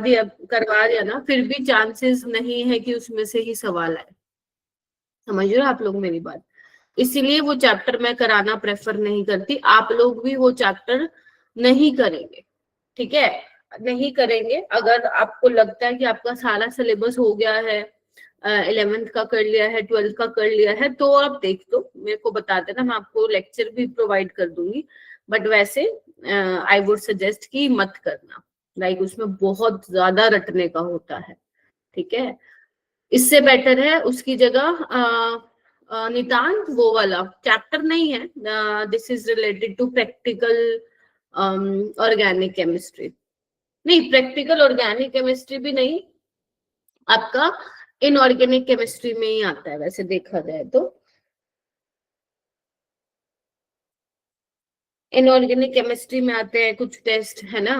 दिया करवा दिया ना, फिर भी चांसेस नहीं है कि उसमें से ही सवाल आए। समझ रहे हो आप लोग मेरी बात? इसीलिए वो चैप्टर मैं कराना प्रेफर नहीं करती। आप लोग भी वो चैप्टर नहीं करेंगे, ठीक है? नहीं करेंगे। अगर आपको लगता है कि आपका सारा सिलेबस हो गया है, 11th का कर लिया है, 12th का कर लिया है, तो आप देख दो, मेरे को बता देना, मैं आपको लेक्चर भी प्रोवाइड कर दूंगी। बट वैसे आई वुड सजेस्ट कि मत करना, लाइक उसमें बहुत ज्यादा रटने का होता है, ठीक है? इससे बेटर है उसकी जगह नितांत वो वाला चैप्टर नहीं है, this is related to practical organic chemistry, नहीं प्रैक्टिकल ऑर्गेनिक केमिस्ट्री भी नहीं, आपका इनऑर्गेनिक केमिस्ट्री में ही आता है वैसे देखा जाए तो। इनऑर्गेनिक केमिस्ट्री में आते हैं कुछ टेस्ट, है ना?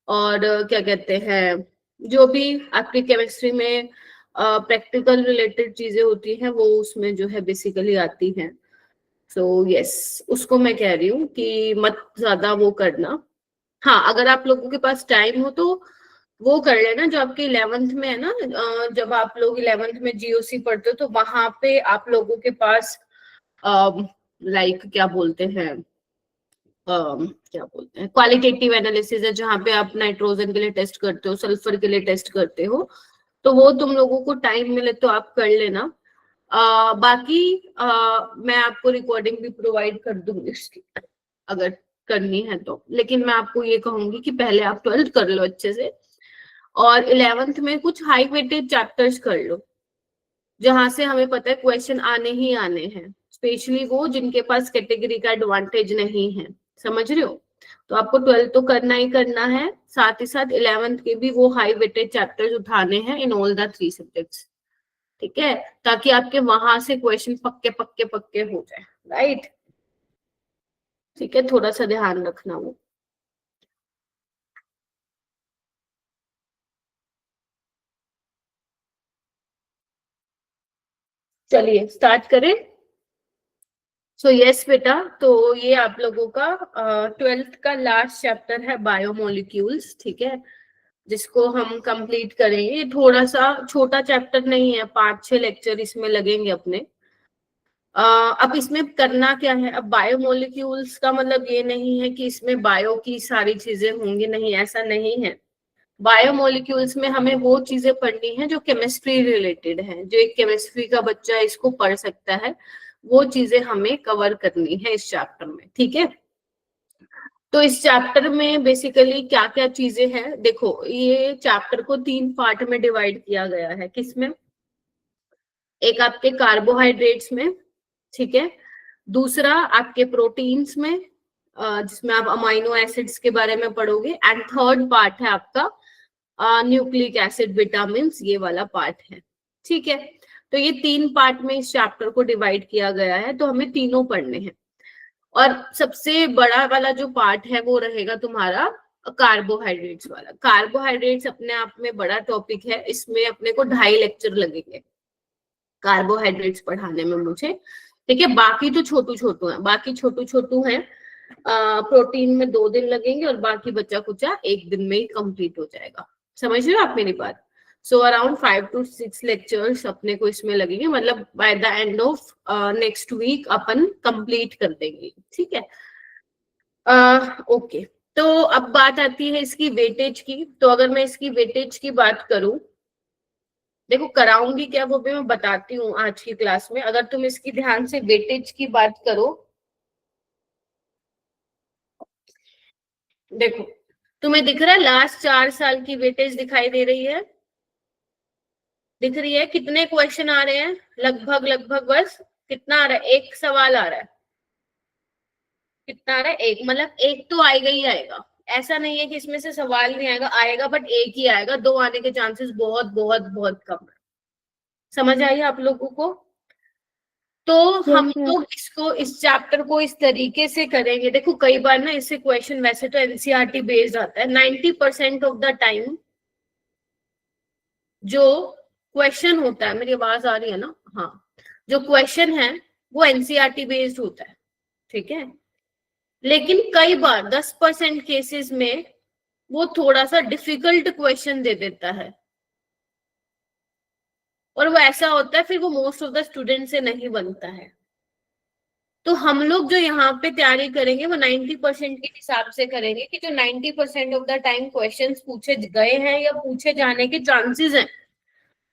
और क्या कहते हैं, जो भी आपकी केमिस्ट्री में प्रैक्टिकल रिलेटेड चीजें होती हैं वो उसमें जो है बेसिकली आती हैं। सो यस, उसको मैं कह रही हूँ कि मत ज्यादा वो करना। हाँ, अगर आप लोगों के पास टाइम हो तो वो कर लेना जो आपके 11th में है ना, जब आप लोग 11th में जीओसी पढ़ते हो तो वहां पे आप लोगों के पास लाइक क्या बोलते हैं, क्या बोलते हैं, क्वालिटेटिव एनालिसिस है, जहाँ पे आप नाइट्रोजन के लिए टेस्ट करते हो, सल्फर के लिए टेस्ट करते हो, तो वो तुम लोगों को टाइम मिले तो आप कर लेना। बाकी मैं आपको रिकॉर्डिंग भी प्रोवाइड कर दूंगी इसकी, अगर करनी है तो। लेकिन मैं आपको ये कहूंगी कि पहले आप 12th कर लो अच्छे से, और 11th में कुछ हाई वेटेज चैप्टर्स कर लो, जहां से हमें पता है क्वेश्चन आने ही आने हैं, स्पेशली वो जिनके पास कैटेगरी का एडवांटेज नहीं है। समझ रहे हो? तो आपको 12th तो करना ही करना है, साथ ही साथ 11th के भी वो हाई वेटेज चैप्टर्स उठाने हैं इन ऑल द 3 सब्जेक्ट्स, ठीक है? ताकि आपके वहां से क्वेश्चन पक्के पक्के पक्के हो जाए, राइट? ठीक है, थोड़ा सा ध्यान रखना वो। चलिए स्टार्ट करें। सो यस बेटा, तो ये आप लोगों का 12th का लास्ट चैप्टर है बायोमोलिक्यूल्स, ठीक है? जिसको हम कंप्लीट करेंगे। थोड़ा सा छोटा चैप्टर नहीं है, 5-6 लेक्चर इसमें लगेंगे अपने। अब इसमें करना क्या है, अब बायोमोलिक्यूल्स का मतलब ये नहीं है कि इसमें बायो की सारी चीजें होंगी, नहीं, ऐसा नहीं है। बायोमोलिक्यूल्स में हमें वो चीजें पढ़नी है जो केमिस्ट्री रिलेटेड है, जो एक केमिस्ट्री का बच्चा इसको पढ़ सकता है, वो चीजें हमें कवर करनी है इस चैप्टर में, ठीक है? तो इस चैप्टर में बेसिकली क्या क्या चीजें हैं, देखो ये चैप्टर को 3 पार्ट में डिवाइड किया गया है। किसमें? एक आपके कार्बोहाइड्रेट्स में, ठीक है? दूसरा आपके प्रोटीन्स में, जिसमें आप अमाइनो एसिड्स के बारे में पढ़ोगे, एंड थर्ड पार्ट है आपका न्यूक्लिक एसिड, विटामिन, ये वाला पार्ट है, ठीक है? तो ये 3 पार्ट में इस चैप्टर को डिवाइड किया गया है, तो हमें तीनों पढ़ने हैं। और सबसे बड़ा वाला जो पार्ट है वो रहेगा तुम्हारा कार्बोहाइड्रेट्स वाला। कार्बोहाइड्रेट्स अपने आप में बड़ा टॉपिक है, इसमें अपने को 2.5 लेक्चर लगेंगे कार्बोहाइड्रेट्स पढ़ाने में मुझे, ठीक है? बाकी तो छोटू छोटू है, बाकी छोटू छोटू है। प्रोटीन में 2 दिन लगेंगे और बाकी बच्चा कुचा 1 दिन में ही कंप्लीट हो जाएगा। समझ रहे हो आप मेरी बात? सो अराउंड 5 to 6 लेक्चर्स अपने को इसमें लगेंगे, मतलब by the end of next week अपन कंप्लीट कर देंगे, ठीक है? ओके, तो अब बात आती है इसकी वेटेज की। तो अगर मैं इसकी वेटेज की बात करूं, देखो कराऊंगी क्या वो भी मैं बताती हूँ आज की क्लास में। अगर तुम इसकी ध्यान से वेटेज की बात करो, देखो तुम्हें दिख रहा है लास्ट 4 साल की वेटेज दिखाई दे रही है? दिख रही है? कितने क्वेश्चन आ रहे हैं लगभग लगभग, बस कितना आ रहा है, एक सवाल आ रहा है। कितना आ रहा है? एक, मतलब एक तो आएगा ही आएगा, ऐसा नहीं है कि इसमें से सवाल नहीं आएगा, आएगा, बट एक ही आएगा, 2 आने के चांसेस बहुत बहुत बहुत कम है। समझ आई आप लोगों को? तो हम लोग इसको, इस चैप्टर को इस तरीके से करेंगे। देखो कई बार ना इससे क्वेश्चन, वैसे तो एनसीईआरटी बेस्ड आता है, 90% ऑफ द टाइम जो क्वेश्चन होता है, मेरी आवाज आ रही है ना? हाँ, जो क्वेश्चन है वो एनसीईआरटी बेस्ड होता है, ठीक है? लेकिन कई बार 10% केसेस में वो थोड़ा सा डिफिकल्ट क्वेश्चन दे देता है, और वो ऐसा होता है फिर वो मोस्ट ऑफ द स्टूडेंट से नहीं बनता है। तो हम लोग जो यहाँ पे तैयारी करेंगे वो 90% के हिसाब से करेंगे कि जो 90% ऑफ द टाइम क्वेश्चंस पूछे गए हैं या पूछे जाने के चांसेस हैं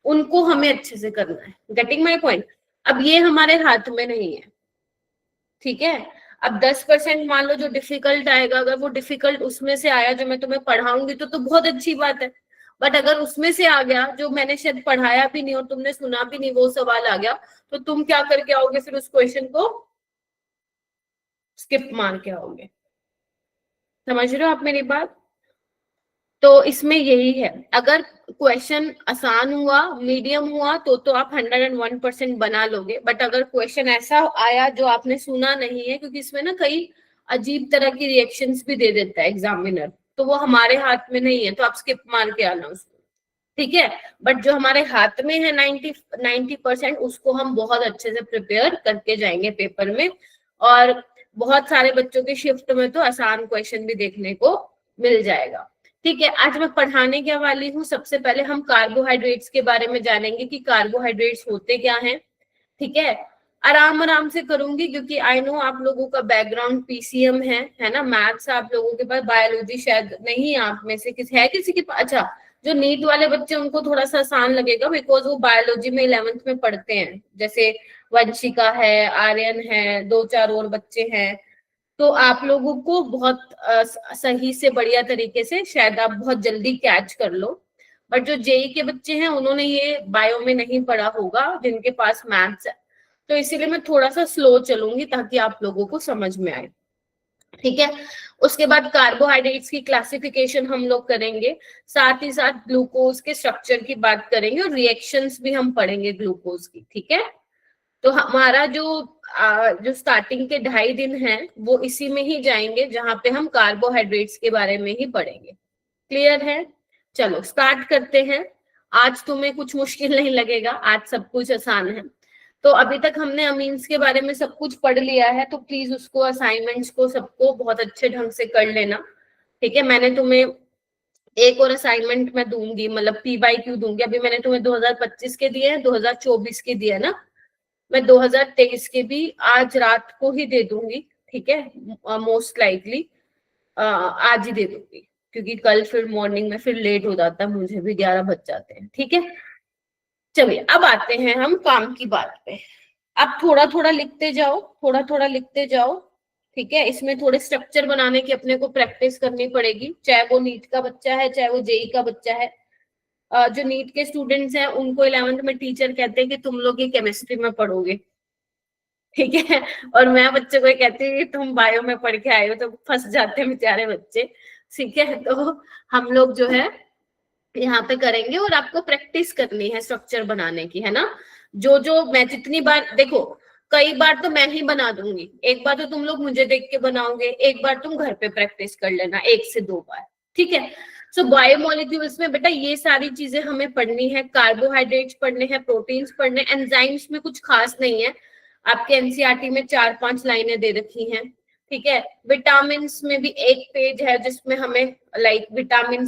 उनको हमें अच्छे से करना है। Getting my point? अब ये हमारे हाथ में नहीं है, ठीक है। अब 10% मान लो जो डिफिकल्ट आएगा, अगर वो डिफिकल्ट उसमें से आया जो मैं तुम्हें पढ़ाऊंगी तो बहुत अच्छी बात है। बट अगर उसमें से आ गया जो मैंने शायद पढ़ाया भी नहीं और तुमने सुना भी नहीं, वो सवाल आ गया, तो तुम क्या करके आओगे फिर उस क्वेश्चन को स्किप मार के आओगे। समझ रहे हो आप मेरी बात? तो इसमें यही है, अगर क्वेश्चन आसान हुआ, मीडियम हुआ तो आप 101% बना लोगे। बट अगर क्वेश्चन ऐसा आया जो आपने सुना नहीं है, क्योंकि इसमें ना कई अजीब तरह की रिएक्शंस भी दे देता है एग्जामिनर, तो वो हमारे हाथ में नहीं है, तो आप स्किप मार के आना उसको, ठीक है। बट जो हमारे हाथ में है 90% उसको हम बहुत अच्छे से प्रिपेयर करके जाएंगे पेपर में। और बहुत सारे बच्चों की शिफ्ट में तो आसान क्वेश्चन भी देखने को मिल जाएगा, ठीक है। आज मैं पढ़ाने क्या वाली हूँ, सबसे पहले हम कार्बोहाइड्रेट्स के बारे में जानेंगे कि कार्बोहाइड्रेट्स होते क्या हैं, ठीक है। आराम आराम से करूंगी क्योंकि आई नो आप लोगों का बैकग्राउंड पीसीएम है ना, मैथ्स आप लोगों के पास, बायोलॉजी शायद नहीं, आप में से किसी के पास, अच्छा जो नीट वाले बच्चे उनको थोड़ा सा आसान लगेगा बिकॉज वो बायोलॉजी में 11th में पढ़ते हैं, जैसे वंशिका है, आर्यन है, 2-4 और बच्चे हैं, तो आप लोगों को बहुत सही से बढ़िया तरीके से शायद आप बहुत जल्दी कैच कर लो। बट जो जेई के बच्चे हैं उन्होंने ये बायो में नहीं पढ़ा होगा जिनके पास मैथ्स है, तो इसीलिए मैं थोड़ा सा स्लो चलूंगी ताकि आप लोगों को समझ में आए, ठीक है। उसके बाद कार्बोहाइड्रेट्स की क्लासिफिकेशन हम लोग करेंगे, साथ ही साथ ग्लूकोज के स्ट्रक्चर की बात करेंगे और रिएक्शंस भी हम पढ़ेंगे ग्लूकोज की, ठीक है। तो हमारा जो स्टार्टिंग के 2.5 दिन है वो इसी में ही जाएंगे जहां पे हम कार्बोहाइड्रेट्स के बारे में ही पढ़ेंगे। क्लियर है? चलो स्टार्ट करते हैं। आज तुम्हें कुछ मुश्किल नहीं लगेगा, आज सब कुछ आसान है। तो अभी तक हमने अमीन्स के बारे में सब कुछ पढ़ लिया है, तो प्लीज उसको असाइनमेंट्स को सबको बहुत अच्छे ढंग से कर लेना, ठीक है। मैंने तुम्हें एक और असाइनमेंट मैं दूंगी, मतलब PYQ दूंगी। अभी मैंने तुम्हें 2025 के दिए हैं, 2024 के दिए ना, मैं 2023 के भी आज रात को ही दे दूंगी, ठीक है। मोस्ट लाइकली आज ही दे दूंगी क्योंकि कल फिर मॉर्निंग में फिर लेट हो जाता है, मुझे भी 11 बज जाते हैं, ठीक है। चलिए अब आते हैं हम काम की बात पे। अब थोड़ा थोड़ा लिखते जाओ, थोड़ा थोड़ा लिखते जाओ, ठीक है। इसमें थोड़े स्ट्रक्चर बनाने की अपने को प्रैक्टिस करनी पड़ेगी, चाहे वो नीट का बच्चा है चाहे वो जेई का बच्चा है। जो नीट के स्टूडेंट्स हैं उनको 11th में टीचर कहते हैं कि तुम लोग ये केमिस्ट्री में पढ़ोगे, ठीक है। और मैं बच्चे को कहती हूँ तुम बायो में पढ़ के आए हो, तो फंस जाते हैं बेचारे बच्चे, ठीक है। तो हम लोग जो है यहाँ पे करेंगे और आपको प्रैक्टिस करनी है स्ट्रक्चर बनाने की, है ना। जो मैं जितनी बार, देखो कई बार तो मैं ही बना दूंगी, एक बार तो तुम लोग मुझे देख के बनाओगे, एक बार तुम घर पे प्रैक्टिस कर लेना 1 से 2 बार, ठीक है। सो बायोमोलिक्यूल्स में बेटा ये सारी चीजें हमें पढ़नी है, कार्बोहाइड्रेट्स पढ़ने हैं, प्रोटीन्स पढ़ने, एंजाइम्स में कुछ खास नहीं है, आपके एनसीईआरटी में 4-5 लाइनें दे रखी हैं, ठीक है। विटामिन में भी 1 पेज है जिसमें हमें लाइक विटामिन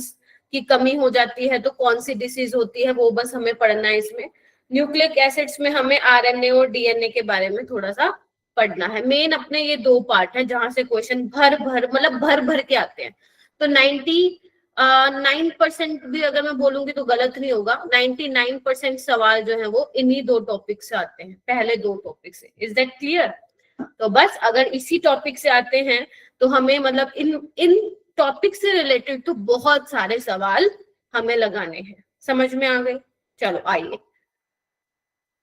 की कमी हो जाती है तो कौन सी डिसीज होती है वो बस हमें पढ़ना है इसमें। न्यूक्लिक एसिड्स में हमें RNA और DNA के बारे में थोड़ा सा पढ़ना है। मेन अपने ये 2 पार्ट है जहां से क्वेश्चन भर भर के आते हैं। तो 9% भी अगर मैं बोलूंगी तो गलत नहीं होगा, 99% सवाल जो है वो इन्हीं 2 टॉपिक से आते हैं, पहले 2 टॉपिक से। Is that clear? तो बस अगर इसी टॉपिक से आते हैं तो हमें मतलब इन टॉपिक से रिलेटेड तो बहुत सारे सवाल हमें लगाने हैं। समझ में आ गए? चलो आइए,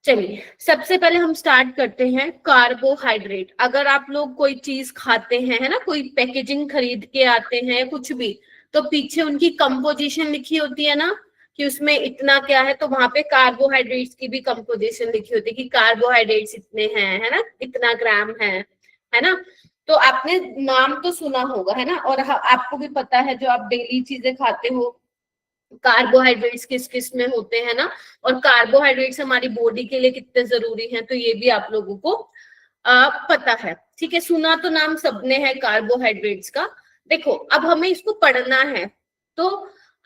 चलिए सबसे पहले हम स्टार्ट करते हैं कार्बोहाइड्रेट। अगर आप लोग कोई चीज खाते हैं, है ना, कोई पैकेजिंग खरीद के आते हैं कुछ भी, तो पीछे उनकी कंपोजिशन लिखी होती है ना कि उसमें इतना क्या है, तो वहां पे कार्बोहाइड्रेट्स की भी कंपोजिशन लिखी होती है कि कार्बोहाइड्रेट्स इतने हैं, है ना, इतना ग्राम है ना। तो आपने नाम तो सुना होगा, है ना, और आपको भी पता है जो आप डेली चीजें खाते हो कार्बोहाइड्रेट्स किस किस में होते हैं ना, और कार्बोहाइड्रेट्स हमारी बॉडी के लिए कितने जरूरी हैं, तो ये भी आप लोगों को पता है, ठीक है। सुना तो नाम सबने है कार्बोहाइड्रेट्स का। देखो अब हमें इसको पढ़ना है, तो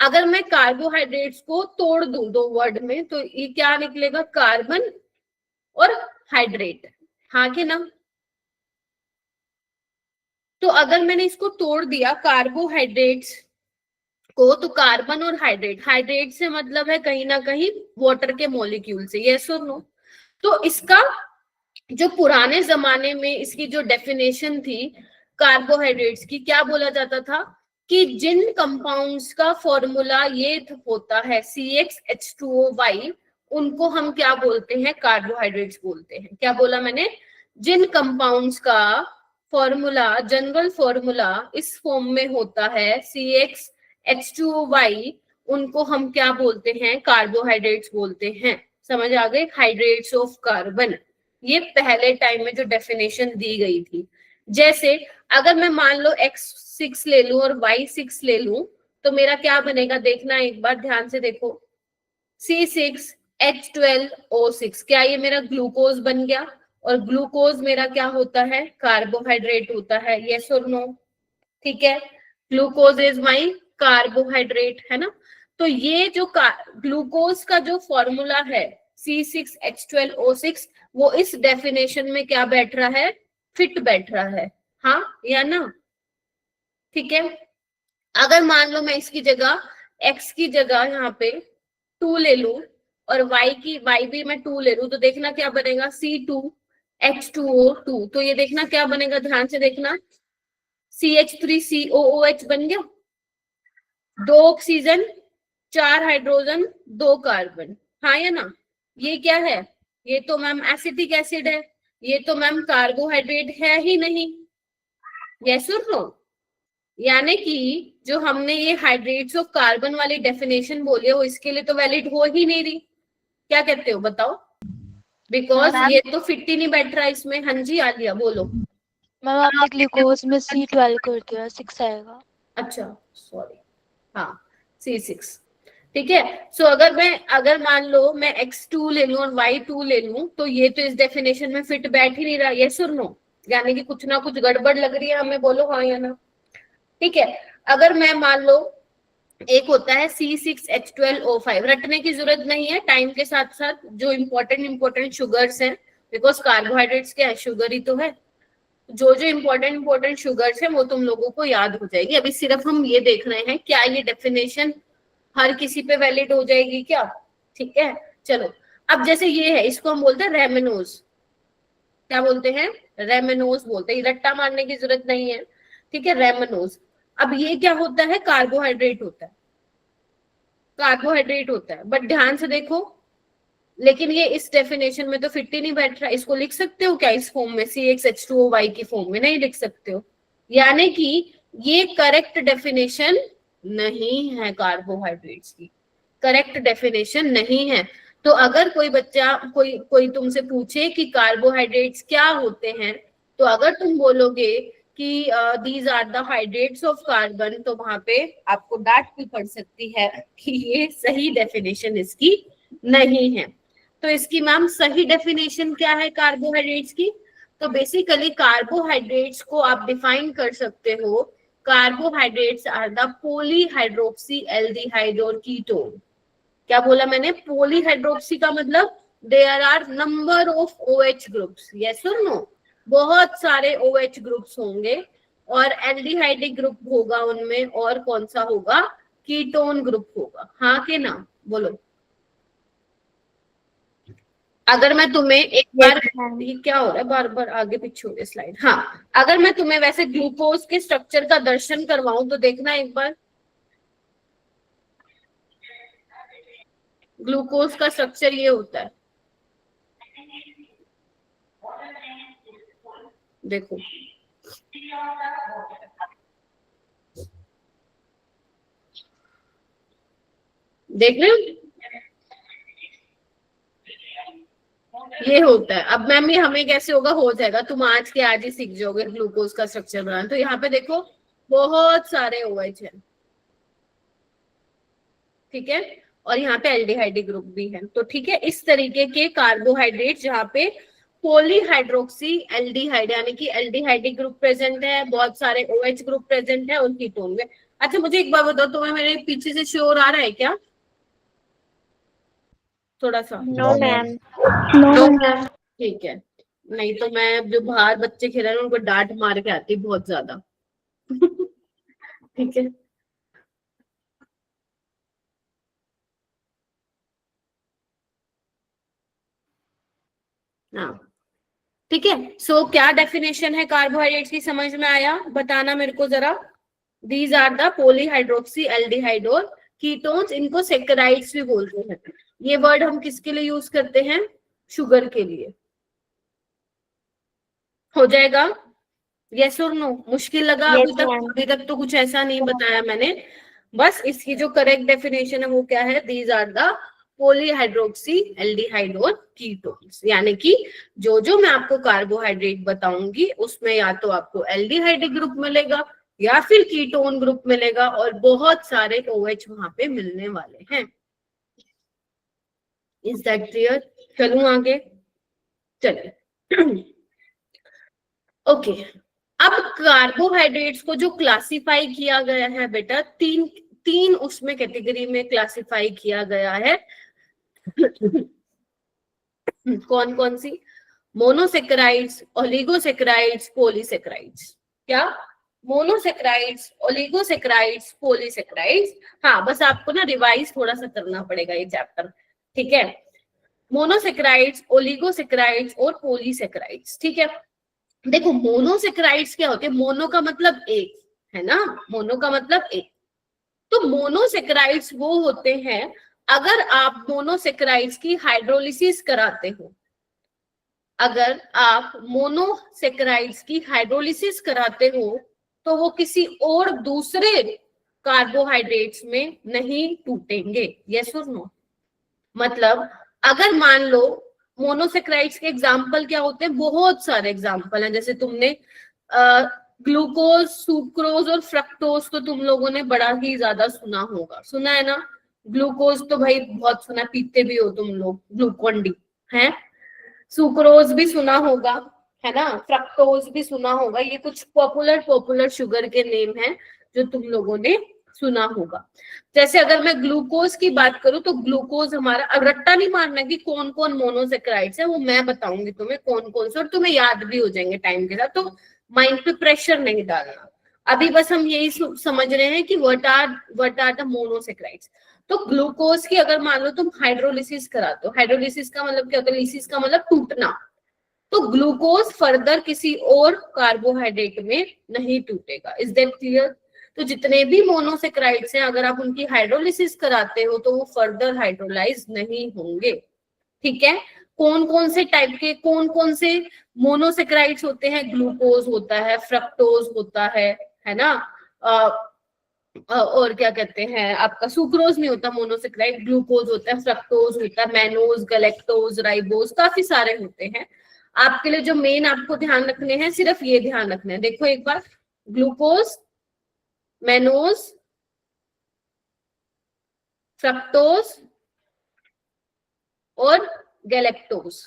अगर मैं कार्बोहाइड्रेट्स को तोड़ दूं दो वर्ड में तो ये क्या निकलेगा, कार्बन और हाइड्रेट, हाँ कि ना। तो अगर मैंने इसको तोड़ दिया कार्बोहाइड्रेट्स को, तो कार्बन और हाइड्रेट, हाइड्रेट से मतलब है कहीं ना कहीं वाटर के मॉलिक्यूल से, यस और नो। तो इसका जो पुराने जमाने में इसकी जो डेफिनेशन थी कार्बोहाइड्रेट्स की, क्या बोला जाता था कि जिन कंपाउंड्स का फॉर्मूला ये होता है CxH2O, उनको हम क्या बोलते हैं, कार्बोहाइड्रेट्स बोलते हैं। क्या बोला मैंने, जिन कंपाउंड्स का फॉर्मूला, जनरल फॉर्मूला इस फॉर्म में होता है CxH2O, उनको हम क्या बोलते हैं, कार्बोहाइड्रेट्स बोलते हैं। समझ आ गए, हाइड्रेट्स ऑफ कार्बन, ये पहले टाइम में जो डेफिनेशन दी गई थी। जैसे अगर मैं मान लो X6 ले लूं और Y6 ले लूं तो मेरा क्या बनेगा, देखना एक बार ध्यान से देखो, C6H12O6, क्या ये मेरा ग्लूकोज बन गया, और ग्लूकोज मेरा क्या होता है, कार्बोहाइड्रेट होता है, यस और नो। ठीक है, ग्लूकोज इज माई कार्बोहाइड्रेट, है ना। तो ये जो ग्लूकोज का जो फॉर्मूला है C6H12O6, वो इस डेफिनेशन में क्या बैठ रहा है, फिट बैठ रहा है, हाँ या ना। ठीक है, अगर मान लो मैं इसकी जगह x की जगह यहाँ पे 2 ले लूं और y भी मैं 2 ले लूं, तो देखना क्या बनेगा, C2H2O2, तो ये देखना क्या बनेगा, ध्यान से देखना, CH3COOH बन गया, 2 ऑक्सीजन 4 हाइड्रोजन 2 कार्बन, हाँ या ना। ये क्या है, ये तो मैम एसिटिक एसिड है, ये तो मैम कार्बोहाइड्रेट है ही नहीं, यस और नो। यानी कि जो हमने ये हाइड्रेट्स ऑफ कार्बन वाली डेफिनेशन बोली है वो इसके लिए तो वैलिड हो ही नहीं रही। क्या कहते हो बताओ, बिकॉज ये तो फिट ही नहीं बैठ रहा इसमें। हाँ जी आलिया बोलो। मैम आपने ग्लूकोज में C12 कर दिया, 6 आएगा। अच्छा सॉरी, हाँ C6, ठीक है। सो अगर मान लो मैं X2 ले लूं और Y2 ले लूं तो ये तो इस डेफिनेशन में फिट बैठ ही नहीं रहा, यस और नो। यानी कि कुछ ना कुछ गड़बड़ लग रही है हमें, बोलो हाँ या ना। ठीक है, अगर मैं मान लो एक होता है C6H12O5, रटने की जरूरत नहीं है, टाइम के साथ साथ जो इम्पोर्टेंट शुगर्स हैं, बिकॉज कार्बोहाइड्रेट्स क्या है, शुगर ही तो है, जो इम्पोर्टेंट शुगर्स है वो तुम लोगों को याद हो जाएगी। अभी सिर्फ हम ये देख रहे हैं क्या ये डेफिनेशन हर किसी पे वैलिड हो जाएगी क्या। ठीक है, चलो अब जैसे ये है, इसको हम बोलते हैं रेमिनोज, क्या बोलते हैं, रेमिनोज बोलते हैं, रट्टा मारने की जरूरत नहीं है। ठीक है, रेमिनोज। अब ये क्या होता है, कार्बोहाइड्रेट होता है, कार्बोहाइड्रेट होता है, बट ध्यान से देखो, लेकिन ये इस डेफिनेशन में तो फिट ही नहीं बैठ रहा। इसको लिख सकते हो क्या इस फॉर्म में, CxH2O की फॉर्म में, नहीं लिख सकते हो। यानी कि ये करेक्ट डेफिनेशन नहीं है, कार्बोहाइड्रेट्स की करेक्ट डेफिनेशन नहीं है। तो अगर कोई बच्चा कोई तुमसे पूछे कि कार्बोहाइड्रेट्स क्या होते हैं, तो अगर तुम बोलोगे कि these are the hydrates of carbon, तो वहां पे आपको डांट भी पड़ सकती है कि ये सही डेफिनेशन इसकी नहीं है। तो इसकी मैम सही डेफिनेशन क्या है कार्बोहाइड्रेट्स की, तो बेसिकली कार्बोहाइड्रेट्स को आप डिफाइन कर सकते हो, carbohydrates are the polyhydroxy aldehyde और कीटोन। क्या बोला मैंने, पॉलीहाइड्रोक्सी का मतलब there are number of OH groups, yes और नो, बहुत सारे OH ग्रुप्स होंगे, और एल्डिहाइडिक ग्रुप होगा उनमें, और कौन सा होगा, कीटोन ग्रुप होगा, हाँ के ना, बोलो। अगर मैं तुम्हें एक बार, ये क्या हो रहा है बार बार आगे पीछे हो रही स्लाइड, हाँ, अगर मैं तुम्हें वैसे ग्लूकोज के स्ट्रक्चर का दर्शन करवाऊं तो देखना एक बार, ग्लूकोज का स्ट्रक्चर ये होता है, देखो देख रहे हो, ये होता है। अब मैम ये हमें कैसे होगा, हो जाएगा, तुम आज के आज ही सीख जाओगे ग्लूकोज का स्ट्रक्चर बनाना। तो यहाँ पे देखो बहुत सारे OH है, ठीक है, और यहाँ पे एल्डिहाइडिक ग्रुप भी है। तो ठीक है, इस तरीके के कार्बोहाइड्रेट जहाँ पे पॉलीहाइड्रोक्सी एल्डिहाइड यानी कि एल्डिहाइडिक ग्रुप प्रेजेंट है, बहुत सारे OH ग्रुप प्रेजेंट है और कीटोन में। अच्छा मुझे एक बात बताओ, तुम्हें मेरे पीछे से शोर आ रहा है क्या थोड़ा सा? No ma'am. No ma'am. ठीक है, नहीं तो मैं जो बाहर बच्चे खेल रहे हैं उनको डांट मार के आती बहुत ज्यादा। ठीक है, हाँ ठीक है। सो क्या डेफिनेशन है कार्बोहाइड्रेट्स की, समझ में आया? बताना मेरे को जरा। These are the polyhydroxy aldehyde और कीटोन्स, इनको सेक्राइड्स भी बोलते हैं। ये वर्ड हम किसके लिए यूज करते हैं? शुगर के लिए। हो जाएगा? यस और नो? मुश्किल लगा अभी यस तक? मैम। अभी तक तो कुछ ऐसा नहीं बताया मैंने। बस इसकी जो करेक्ट डेफिनेशन है वो क्या है? These are the polyhydroxy aldehyde और कीटोन्स, यानी कि जो जो मैं आपको कार्बोहाइड्रेट बताऊंगी उसमें या तो आपको एल्डिहाइड ग्रुप मिलेगा या फिर कीटोन ग्रुप मिलेगा, और बहुत सारे OH वहां पे मिलने वाले हैं। Is that clear? चलूं आगे? चलिए। ओके, अब कार्बोहाइड्रेट्स को जो क्लासिफाई किया गया है बेटा, तीन तीन उसमें कैटेगरी में क्लासिफाई किया गया है। कौन कौन सी? Monosaccharides, oligosaccharides, polysaccharides. क्या? Monosaccharides, oligosaccharides, polysaccharides. हाँ, बस आपको ना रिवाइज थोड़ा सा करना पड़ेगा ये चैप्टर, ठीक है? मोनोसेक्राइड्स, ओलिगोसेक्राइड्स और पॉलीसेक्राइड्स, ठीक है? देखो मोनोसेक्राइड्स क्या होते हैं? मोनो का मतलब एक, है ना? मोनो का मतलब एक। तो मोनोसेक्राइड्स वो होते हैं अगर आप मोनोसेक्राइड्स की हाइड्रोलिसिस कराते हो, अगर आप मोनोसेक्राइड्स की हाइड्रोलिसिस कराते हो तो वो किसी और दूसरे कार्बोहाइड्रेट्स में नहीं टूटेंगे। यस और नो? मतलब अगर मान लो मोनोसेक्राइड्स के एग्जाम्पल क्या होते हैं? बहुत सारे एग्जाम्पल हैं, जैसे तुमने ग्लूकोज, सुक्रोज और फ्रक्टोज तो तुम लोगों ने बड़ा ही ज्यादा सुना होगा, सुना है ना? ग्लूकोज तो भाई बहुत सुना, पीते भी हो तुम लोग ग्लूकोन डी, है? सुक्रोज भी सुना होगा, है ना? फ्रक्टोज भी सुना होगा। ये कुछ पॉपुलर पॉपुलर शुगर के नेम हैं जो तुम लोगों ने सुना होगा। जैसे अगर मैं ग्लूकोज की बात करूं तो ग्लूकोज हमारा, अब रट्टा नहीं मारना कि कौन कौन मोनोसेक्राइड्स है, वो मैं बताऊंगी तुम्हें कौन कौन से, और तुम्हें याद भी हो जाएंगे टाइम के साथ, तो माइंड पे प्रेशर नहीं डालना। अभी बस हम यही समझ रहे हैं कि व्हाट आर द मोनोसेक्राइड्स। तो ग्लूकोज की अगर मान लो तुम हाइड्रोलिसिस कराते हो, हाइड्रोलिसिस का मतलब क्या होता है? लिसिस का मतलब टूटना। तो ग्लूकोज फर्दर किसी और कार्बोहाइड्रेट में नहीं टूटेगा। Is that clear? तो जितने भी मोनोसेक्राइड्स हैं अगर आप उनकी हाइड्रोलिसिस कराते हो तो वो फर्दर हाइड्रोलाइज नहीं होंगे, ठीक है? कौन कौन से टाइप के, कौन कौन से मोनोसेक्राइड्स होते हैं? ग्लूकोज होता है, फ्रक्टोज होता है ना? और क्या कहते हैं, आपका सुक्रोज नहीं होता मोनोसेक्राइड, ग्लूकोज होता है, फ्रक्टोज होता है, मैनोज, गलेक्टोज, राइबोज, काफी सारे होते हैं। आपके लिए जो मेन आपको ध्यान रखने हैं सिर्फ ये ध्यान रखना है, देखो एक बार, ग्लूकोज, मैनोज, फ्रक्टोज और गैलेक्टोज।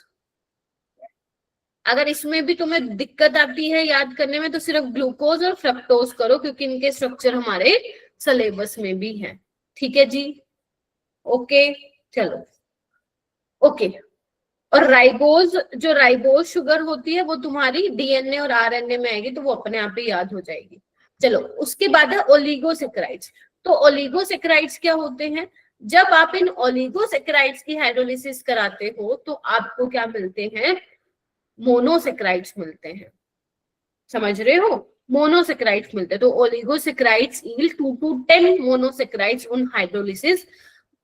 अगर इसमें भी तुम्हें दिक्कत आती है याद करने में तो सिर्फ ग्लूकोज और फ्रक्टोज करो, क्योंकि इनके स्ट्रक्चर हमारे सिलेबस में भी है, ठीक है जी? ओके, चलो ओके। और राइबोज, जो राइबोज शुगर होती है वो तुम्हारी डीएनए और आरएनए में आएगी, तो वो अपने आप ही याद हो जाएगी। चलो, उसके बाद है ओलिगोसेक्राइड्स। तो ओलिगोसेक्राइड्स क्या होते हैं? जब आप इन ओलिगोसेक्राइड्स की हाइड्रोलिसिस कराते हो तो आपको क्या मिलते हैं? मोनोसेक्राइड्स मिलते हैं। समझ रहे हो? मोनोसेक्राइड्स मिलते हैं। तो oligosaccharides yield 2 to 10 monosaccharides on hydrolysis.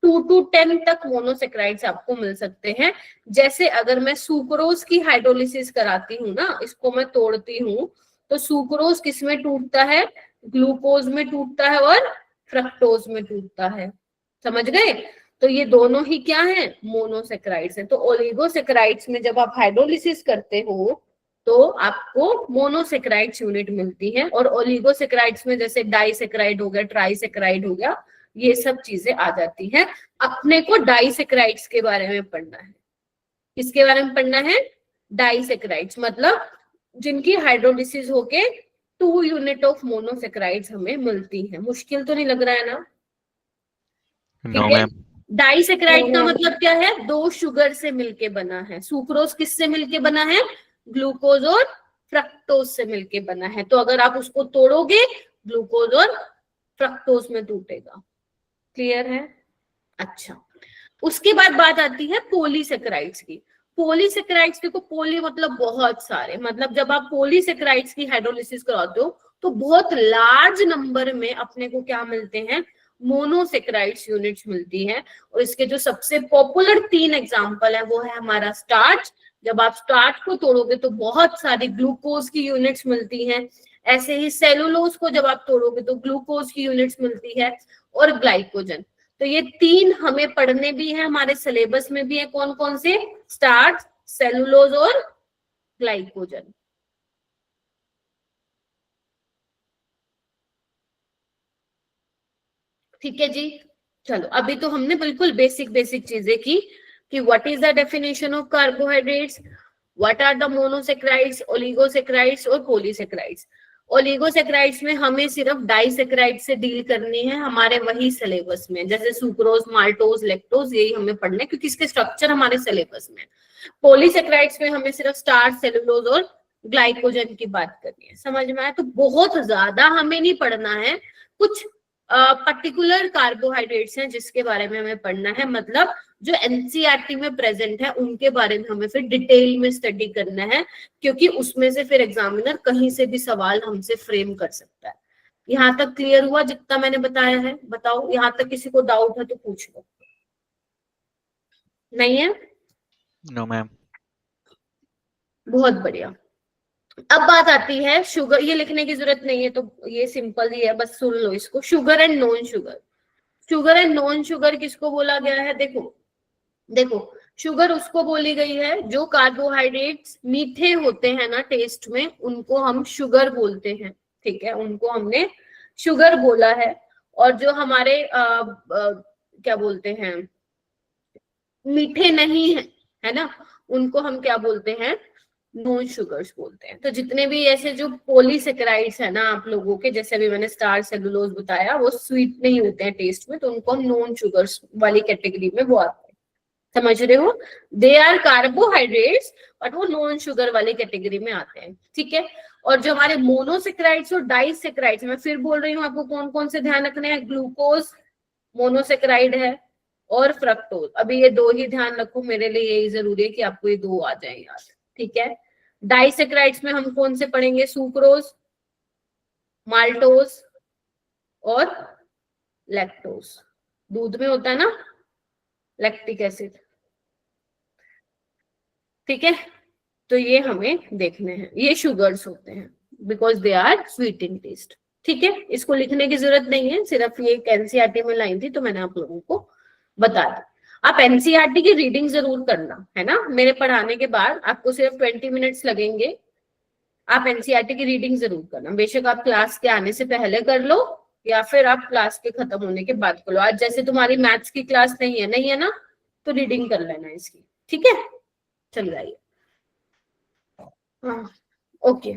2 to 10 तक मोनोसेक्राइड्स आपको मिल सकते हैं। जैसे अगर मैं सुक्रोज की हाइड्रोलिसिस कराती हूँ ना, इसको मैं तोड़ती हूँ, तो सुक्रोज किस में टूटता है? ग्लूकोज में टूटता है और फ्रक्टोज में टूटता है। समझ गए? तो ये दोनों ही क्या है? मोनोसेक्राइड्स है। तो ओलिगोसेक्राइड्स में जब आप हाइड्रोलिसिस करते हो तो आपको मोनोसेक्राइड्स यूनिट मिलती है, और ओलिगोसेक्राइड्स में जैसे डाइसेक्राइड हो गया, ट्राइसेक्राइड हो गया, ये सब चीजें आ जाती हैं। अपने को डाइसेक्राइड्स के बारे में पढ़ना है। किसके बारे में पढ़ना है? डाइसेक्राइड्स, मतलब जिनकी हाइड्रोलिसिस होके 2 यूनिट ऑफ मोनोसेक्राइड्स हमें मिलती है। मुश्किल तो नहीं लग रहा है ना? No ma'am. डाइसेक्राइड का मतलब क्या है? 2 शुगर से मिलके बना है। सुक्रोज किससे मिलके बना है? ग्लूकोज और फ्रक्टोज से मिलके बना है। तो अगर आप उसको तोड़ोगे ग्लूकोज और फ्रक्टोज में टूटेगा। क्लियर है? अच्छा, उसके बाद बात आती है पॉलीसेक्राइड्स की। पॉलीसेक्राइड्स देखो, पॉली मतलब बहुत सारे, मतलब जब आप पॉलीसेक्राइड्स की हाइड्रोलिसिस कराते हो तो बहुत लार्ज नंबर में अपने को क्या मिलते हैं? मोनोसेक्राइड्स यूनिट्स मिलती है। और इसके जो सबसे पॉपुलर 3 एग्जांपल है वो है हमारा स्टार्च। जब आप स्टार्च को तोड़ोगे तो बहुत सारी ग्लूकोज की यूनिट्स मिलती हैं। ऐसे ही सेलुलोज को जब आप तोड़ोगे तो ग्लूकोज की यूनिट्स मिलती है, और ग्लाइकोजन। तो ये 3 हमें पढ़ने भी है, हमारे सिलेबस में भी है। कौन कौन से? स्टार्च, सेलुलोज और ग्लाइकोजन। ठीक है जी। चलो, अभी तो हमने बिल्कुल बेसिक बेसिक चीजें की कि what is the definition of carbohydrates, what are the monosaccharides, oligosaccharides और पॉलीसेक्राइड्स। ओलिगोसेक्राइड्स में हमें सिर्फ डाइसेक्राइड से डील करनी है, हमारे वही सिलेबस में, जैसे सुक्रोज, माल्टोज, लैक्टोज, यही हमें पढ़ना है क्योंकि इसके स्ट्रक्चर हमारे सिलेबस में। पॉलीसेक्राइड्स में हमें सिर्फ स्टार्च, सेलुलोज और ग्लाइकोजन की बात करनी है। समझ में आया? तो बहुत ज्यादा हमें नहीं पढ़ना है, कुछ पर्टिकुलर कार्बोहाइड्रेट्स हैं जिसके बारे में हमें पढ़ना है, मतलब जो एनसीईआरटी में प्रेजेंट है उनके बारे में हमें फिर डिटेल में स्टडी करना है, क्योंकि उसमें से फिर एग्जामिनर कहीं से भी सवाल हमसे फ्रेम कर सकता है। यहाँ तक क्लियर हुआ जितना मैंने बताया है? बताओ, यहाँ तक किसी को डाउट है तो पूछ लो। नहीं है? No ma'am. बहुत बढ़िया। अब बात आती है शुगर। ये लिखने की जरूरत नहीं है, तो ये सिंपल ही है, बस सुन लो इसको। Sugar and non sugar. Sugar and non sugar किसको बोला गया है? देखो देखो, शुगर उसको बोली गई है जो कार्बोहाइड्रेट्स मीठे होते हैं ना टेस्ट में, उनको हम शुगर बोलते हैं। ठीक है, उनको हमने शुगर बोला है। और जो हमारे क्या बोलते हैं, मीठे नहीं है ना, उनको हम क्या बोलते हैं? नॉन शुगर्स बोलते हैं। तो जितने भी ऐसे जो पॉलीसेक्राइड्स है ना आप लोगों के, जैसे अभी मैंने स्टार्च, सेलुलोज बताया, वो स्वीट नहीं होते हैं टेस्ट में, तो उनको हम नॉन शुगर्स वाली कैटेगरी में वो आते हैं। समझ रहे हो? दे आर कार्बोहाइड्रेट्स बट वो नॉन शुगर वाली कैटेगरी में आते हैं। ठीक है। और जो हमारे मोनोसेक्राइड्स और डाइसेक्राइड्स, मैं फिर बोल रही हूँ आपको कौन कौन से ध्यान रखने हैं। ग्लूकोज मोनोसेक्राइड है, और फ्रक्टोज। अभी ये 2 ही ध्यान रखो, मेरे लिए यही जरूरी है कि आपको ये 2 आ जाए याद। ठीक है। डाइसेक्राइड्स में हम कौन से पढ़ेंगे? सुक्रोज, माल्टोज और लैक्टोज। दूध में होता है ना लैक्टिक एसिड। ठीक है, तो ये हमें देखने हैं। ये शुगर्स होते हैं because they are sweet in taste. ठीक है, इसको लिखने की जरूरत नहीं है, सिर्फ ये एक एनसीईआरटी में लाइन थी तो मैंने आप लोगों को बता दी। आप एनसीईआरटी की रीडिंग जरूर करना है ना। मेरे पढ़ाने के बाद आपको सिर्फ 20 मिनट्स लगेंगे, आप एनसीईआरटी की रीडिंग जरूर करना। बेशक आप क्लास के आने से पहले कर लो या फिर आप क्लास के खत्म होने के बाद कर लो। आज जैसे तुम्हारी मैथ्स की क्लास नहीं है ना, तो रीडिंग कर लेना इसकी। ठीक है, चल जाइए। हाँ, ओके।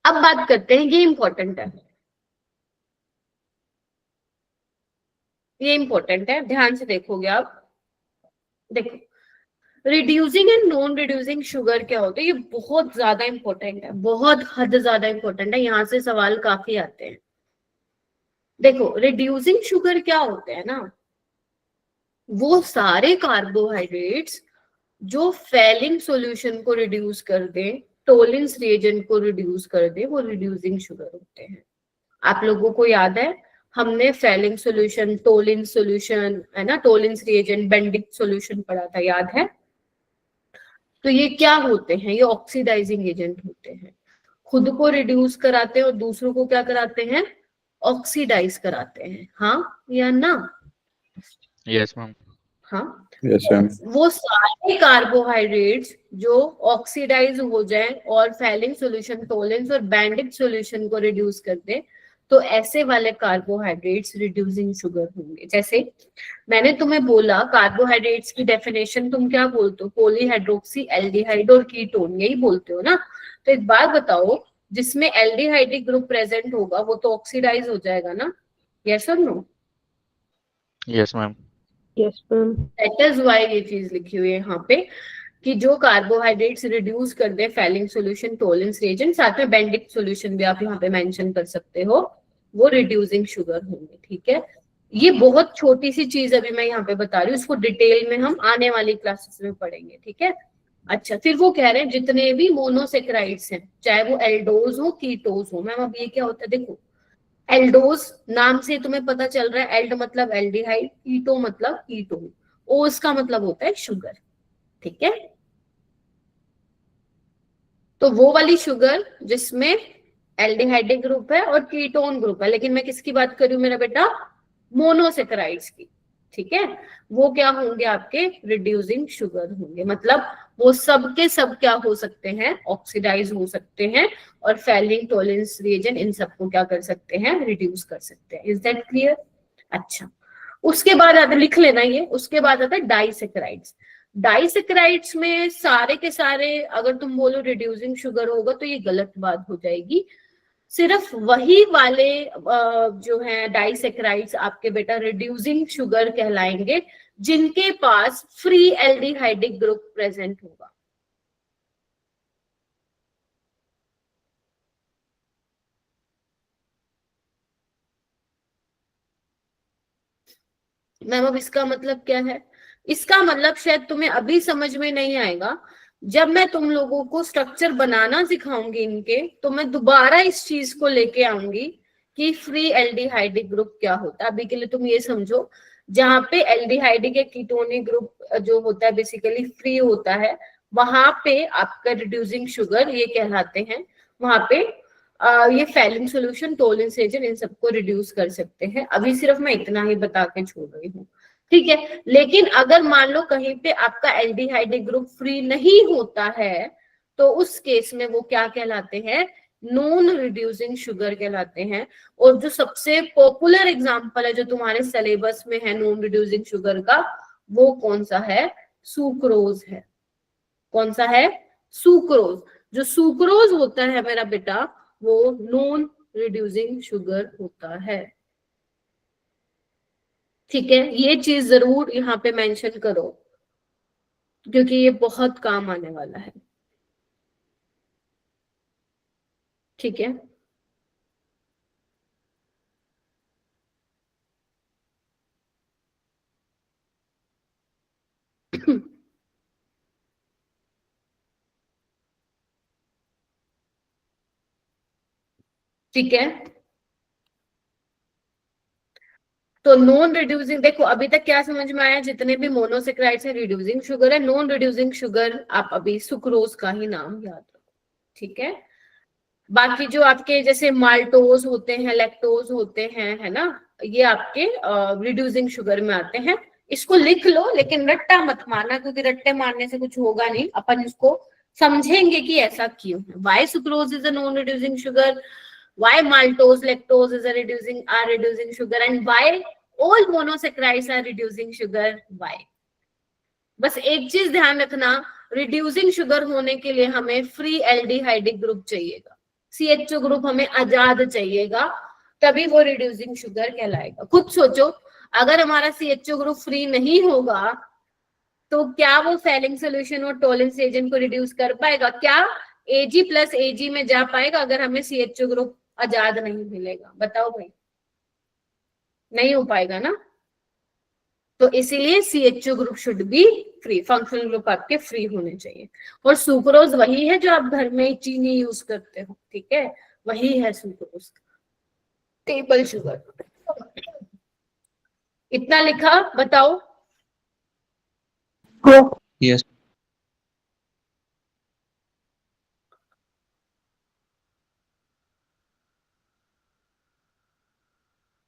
अब बात करते हैं, ये इंपॉर्टेंट है, ये इंपॉर्टेंट है, ध्यान से देखोगे आप। देखो, reducing and non reducing sugar क्या होता है, ये बहुत ज्यादा इंपॉर्टेंट है, बहुत हद ज्यादा इंपॉर्टेंट है। यहाँ से सवाल काफी आते हैं। देखो, रिड्यूसिंग शुगर क्या होते हैं ना, वो सारे कार्बोहाइड्रेट्स जो फेलिंग सॉल्यूशन को रिड्यूस कर दे, टोलिंस रिएजेंट को रिड्यूस कर दे, वो रिड्यूसिंग शुगर होते हैं। आप लोगों को याद है हमने फेलिंग सॉल्यूशन, टोलिन सॉल्यूशन है ना, टोलिन्स रिएजेंट, बेंडिक सॉल्यूशन पढ़ा था, याद है? तो ये क्या होते हैं? ये ऑक्सीडाइजिंग एजेंट होते हैं। खुद को रिड्यूस कराते हैं और दूसरों को क्या कराते हैं? ऑक्सीडाइज कराते हैं। हाँ या ना? Yes ma'am. हाँ, यस मैम। वो सारे कार्बोहाइड्रेट्स जो ऑक्सीडाइज हो जाए और फेलिंग सॉल्यूशन, टोलेंस और बैंडिक सॉल्यूशन को रिड्यूस कर दे, तो ऐसे वाले कार्बोहाइड्रेट्स रिड्यूसिंग शुगर होंगे। जैसे मैंने तुम्हें बोला कार्बोहाइड्रेट्स की डेफिनेशन तुम क्या बोलते हो, पॉलीहाइड्रोक्सी एल्डिहाइड और कीटोन, यही बोलते हो ना। तो एक बात बताओ, जिसमें एल्डिहाइडिक ग्रुप प्रेजेंट होगा वो तो ऑक्सीडाइज हो जाएगा ना, यस और no? Yes, ma'am. Yes ma'am. That is why ये चीज लिखी हुई है यहाँ पे कि जो कार्बोहाइड्रेट्स रिड्यूस कर दे फैलिंग सॉल्यूशन, टोलेंस रिएजेंट, साथ में बेंडिक सॉल्यूशन भी आप यहाँ पे मेंशन कर सकते हो, वो रिड्यूसिंग शुगर होंगे। ठीक है, ये बहुत छोटी सी चीज अभी मैं यहाँ पे बता रही हूँ, इसको डिटेल में हम आने वाली क्लासेस में पढ़ेंगे। ठीक है, अच्छा फिर वो कह रहे हैं जितने भी मोनोसेक्राइड्स हैं, चाहे वो एल्डोज हो कीटोज हो। मैम अब ये क्या होता है, देखो एल्डोज नाम से तुम्हें पता चल रहा है, एल्ड मतलब एल्डिहाइड, कीटो मतलब कीटोन, ओस का मतलब होता है शुगर। ठीक है, तो वो वाली शुगर जिसमें एल्डिहाइडिक ग्रुप है और कीटोन ग्रुप है, लेकिन मैं किसकी बात कर रही हूँ मेरा बेटा, मोनोसेक्राइड्स की। ठीक है, वो क्या होंगे आपके रिड्यूसिंग शुगर होंगे, मतलब वो सब के सब क्या हो सकते हैं, ऑक्सीडाइज हो सकते हैं और फैलिंग टोलेंस रिएजेंट इन सबको क्या कर सकते हैं, रिड्यूस कर सकते हैं। Is that clear? अच्छा, उसके बाद आता, लिख लेना ये, उसके बाद आता है डाइसेक्राइड्स। डाइसेक्राइड्स में सारे के सारे अगर तुम बोलो रिड्यूसिंग शुगर होगा तो ये गलत बात हो जाएगी। सिर्फ वही वाले जो है डाइसेक्राइड्स आपके बेटा रिड्यूसिंग शुगर कहलाएंगे जिनके पास फ्री एल्डिहाइडिक ग्रुप प्रेजेंट होगा। मैम अब इसका मतलब क्या है, इसका मतलब शायद तुम्हें अभी समझ में नहीं आएगा, जब मैं तुम लोगों को स्ट्रक्चर बनाना सिखाऊंगी इनके, तो मैं दोबारा इस चीज को लेके आऊंगी कि फ्री एल्डिहाइडिक ग्रुप क्या होता है। अभी के लिए तुम ये समझो, जहां पे एल्डिहाइडिक या कीटोनिक ग्रुप जो होता है बेसिकली फ्री होता है, वहां पे आपका रिड्यूसिंग शुगर ये कहलाते हैं, वहां पे ये फैलिंग सॉल्यूशन, टोलेंस एजेंट, इन सबको रिड्यूस कर सकते हैं। अभी सिर्फ मैं इतना ही बता के छोड़ रही हूँ। ठीक है, लेकिन अगर मान लो कहीं पे आपका एल्डिहाइडिक ग्रुप फ्री नहीं होता है तो उस केस में वो क्या कहलाते हैं, नॉन रिड्यूसिंग शुगर कहलाते हैं। और जो सबसे पॉपुलर एग्जांपल है जो तुम्हारे सिलेबस में है नॉन रिड्यूसिंग शुगर का, वो कौन सा है, सुक्रोज है। कौन सा है, सुक्रोज। जो सुक्रोज होता है मेरा बेटा वो नॉन रिड्यूसिंग शुगर होता है। ठीक है, ये चीज जरूर यहाँ पे मेंशन करो क्योंकि ये बहुत काम आने वाला है। ठीक है, ठीक है, तो नॉन रिड्यूसिंग, देखो अभी तक क्या समझ में आया, जितने भी मोनोसेक्राइड्स है रिड्यूसिंग शुगर है, नॉन रिड्यूसिंग शुगर आप अभी सुक्रोज का ही नाम याद रखो। ठीक है, बाकी जो आपके जैसे माल्टोज होते हैं, लैक्टोज होते हैं, है ना, ये आपके रिड्यूसिंग शुगर में आते हैं। इसको लिख लो लेकिन रट्टा मत मारना, क्योंकि रट्टे मारने से कुछ होगा नहीं, अपन इसको समझेंगे कि ऐसा क्यों है। Why sucrose is a non reducing sugar, why maltose lactose is a reducing sugar, and why all monosaccharides are reducing sugar, why? बस एक चीज ध्यान रखना, रिड्यूसिंग शुगर होने के लिए हमें फ्री एल्डिहाइडिक ग्रुप चाहिएगा, CHO ग्रुप हमें आजाद चाहिएगा, तभी वो रिड्यूसिंग शुगर कहलाएगा। खुद सोचो, अगर हमारा CHO ग्रुप फ्री नहीं होगा तो क्या वो फैलिंग सोल्यूशन और टोलेंस एजेंट को रिड्यूस कर पाएगा? क्या Ag प्लस Ag में जा पाएगा अगर हमें CHO ग्रुप आजाद नहीं मिलेगा? बताओ भाई, नहीं हो पाएगा ना। तो इसीलिए CHO group should be free, functional group आपके फ्री होने चाहिए। और सुक्रोज वही है जो आप घर में चीनी यूज करते हो, ठीक है, वही है सुक्रोज, टेबल शुगर। इतना लिखा, बताओ। Yes.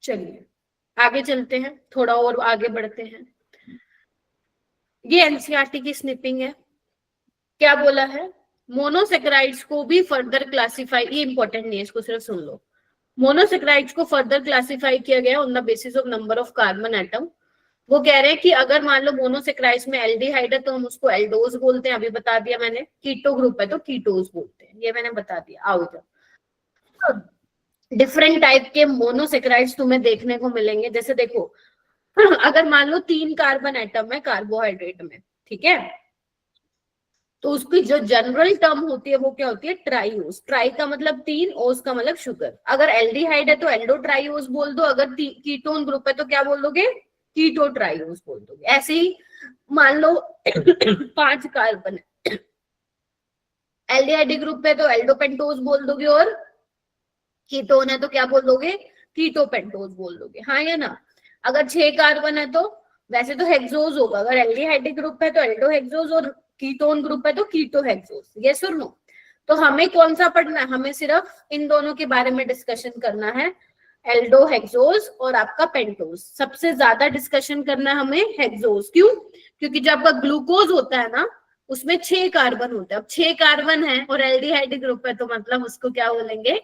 चलिए आगे चलते हैं, थोड़ा और आगे बढ़ते हैं। ये एनसीईआरटी की स्निपिंग है। क्या बोला है, मोनोसेक्राइड्स को भी फर्दर क्लासिफाई, ये इंपॉर्टेंट नहीं है, इसको सिर्फ सुन लो। मोनोसेक्राइड्स को फर्दर क्लासिफाई किया गया on the basis of number of carbon atom. वो कह रहे हैं कि अगर मान लो मोनोसेक्राइड्स में एल्डिहाइड है तो हम उसको एल्डोज बोलते हैं, अभी बता दिया मैंने। कीटो ग्रुप है तो कीटोज बोलते हैं, ये मैंने बता दिया। आओ इधर, डिफरेंट टाइप के मोनोसेक्राइड्स तुम्हें देखने को मिलेंगे। जैसे देखो, अगर मान लो 3 कार्बन एटम है कार्बोहाइड्रेट में, ठीक है, तो उसकी जो जनरल टर्म होती है वो क्या होती है? ट्राईओस। ट्राई का मतलब 3, ओस का मतलब शुगर। अगर एल्डिहाइड है तो एल्डो ट्राईओस बोल दो, अगर कीटोन ग्रुप है तो क्या बोल दोगे? कीटो ट्राईओस बोल दोगे। ऐसे ही मान लो 5 कार्बन है, एल्डिहाइड ग्रुप है तो एल्डोपेंटोज बोल दोगे, और कीटोन है तो क्या बोल दोगे? कीटोपेंटोज बोल दोगे। हाँ या ना? अगर 6 कार्बन है तो वैसे तो हेक्सोज होगा, अगर एल्डिहाइड ग्रुप है तो एल्डोहेक्सोज, और कीटोन ग्रुप है तो कीटोहेक्सोज। यस और नो? तो हमें कौन सा पढ़ना है? हमें सिर्फ इन दोनों के बारे में डिस्कशन करना है, एल्डोहेक्सोज और आपका पेंटोज। सबसे ज्यादा डिस्कशन करना है हमें हेक्सोज। क्यों? क्योंकि जब आपका ग्लूकोज होता है ना, उसमें 6 कार्बन होते हैं। अब 6 कार्बन है और एल्डिहाइड ग्रुप है तो मतलब उसको क्या बोलेंगे?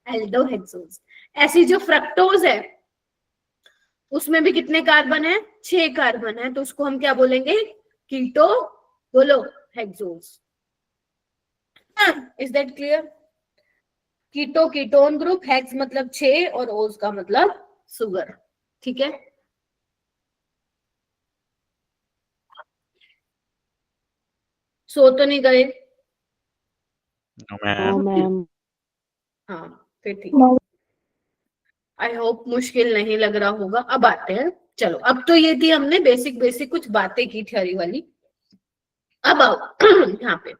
एल्डोहेक्सोज। ऐसी जो फ्रक्टोज है उसमें भी कितने कार्बन है? 6 कार्बन है, तो उसको हम क्या बोलेंगे? कीटो, बोलो, hexose. Is that clear? Keto ketone group, hex मतलब 6 और ओज का मतलब शुगर। ठीक है, सो तो नहीं गए? No, ma'am. हाँ फिर ठीक है। आई होप मुश्किल नहीं लग रहा होगा। अब आते हैं, चलो अब तो ये थी हमने बेसिक बेसिक कुछ बातें की थ्योरी वाली। अब आओ यहाँ पे,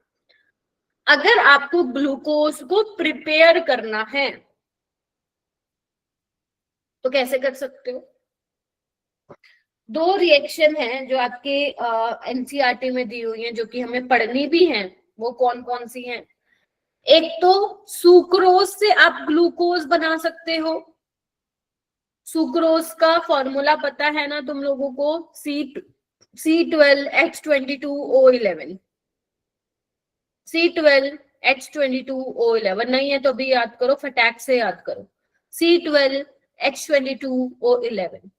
अगर आपको ग्लूकोज को प्रिपेयर करना है तो कैसे कर सकते हो? 2 रिएक्शन है जो आपके एनसीईआरटी में दी हुई है, जो कि हमें पढ़नी भी है। वो कौन कौन सी हैं? एक तो सुक्रोज से आप ग्लूकोज बना सकते हो। सुक्रोज का फॉर्मूला पता है ना तुम लोगों को? C12H22O11। C12H22O11 नहीं है तो अभी याद करो, फटाक से याद करो। C12H22O11।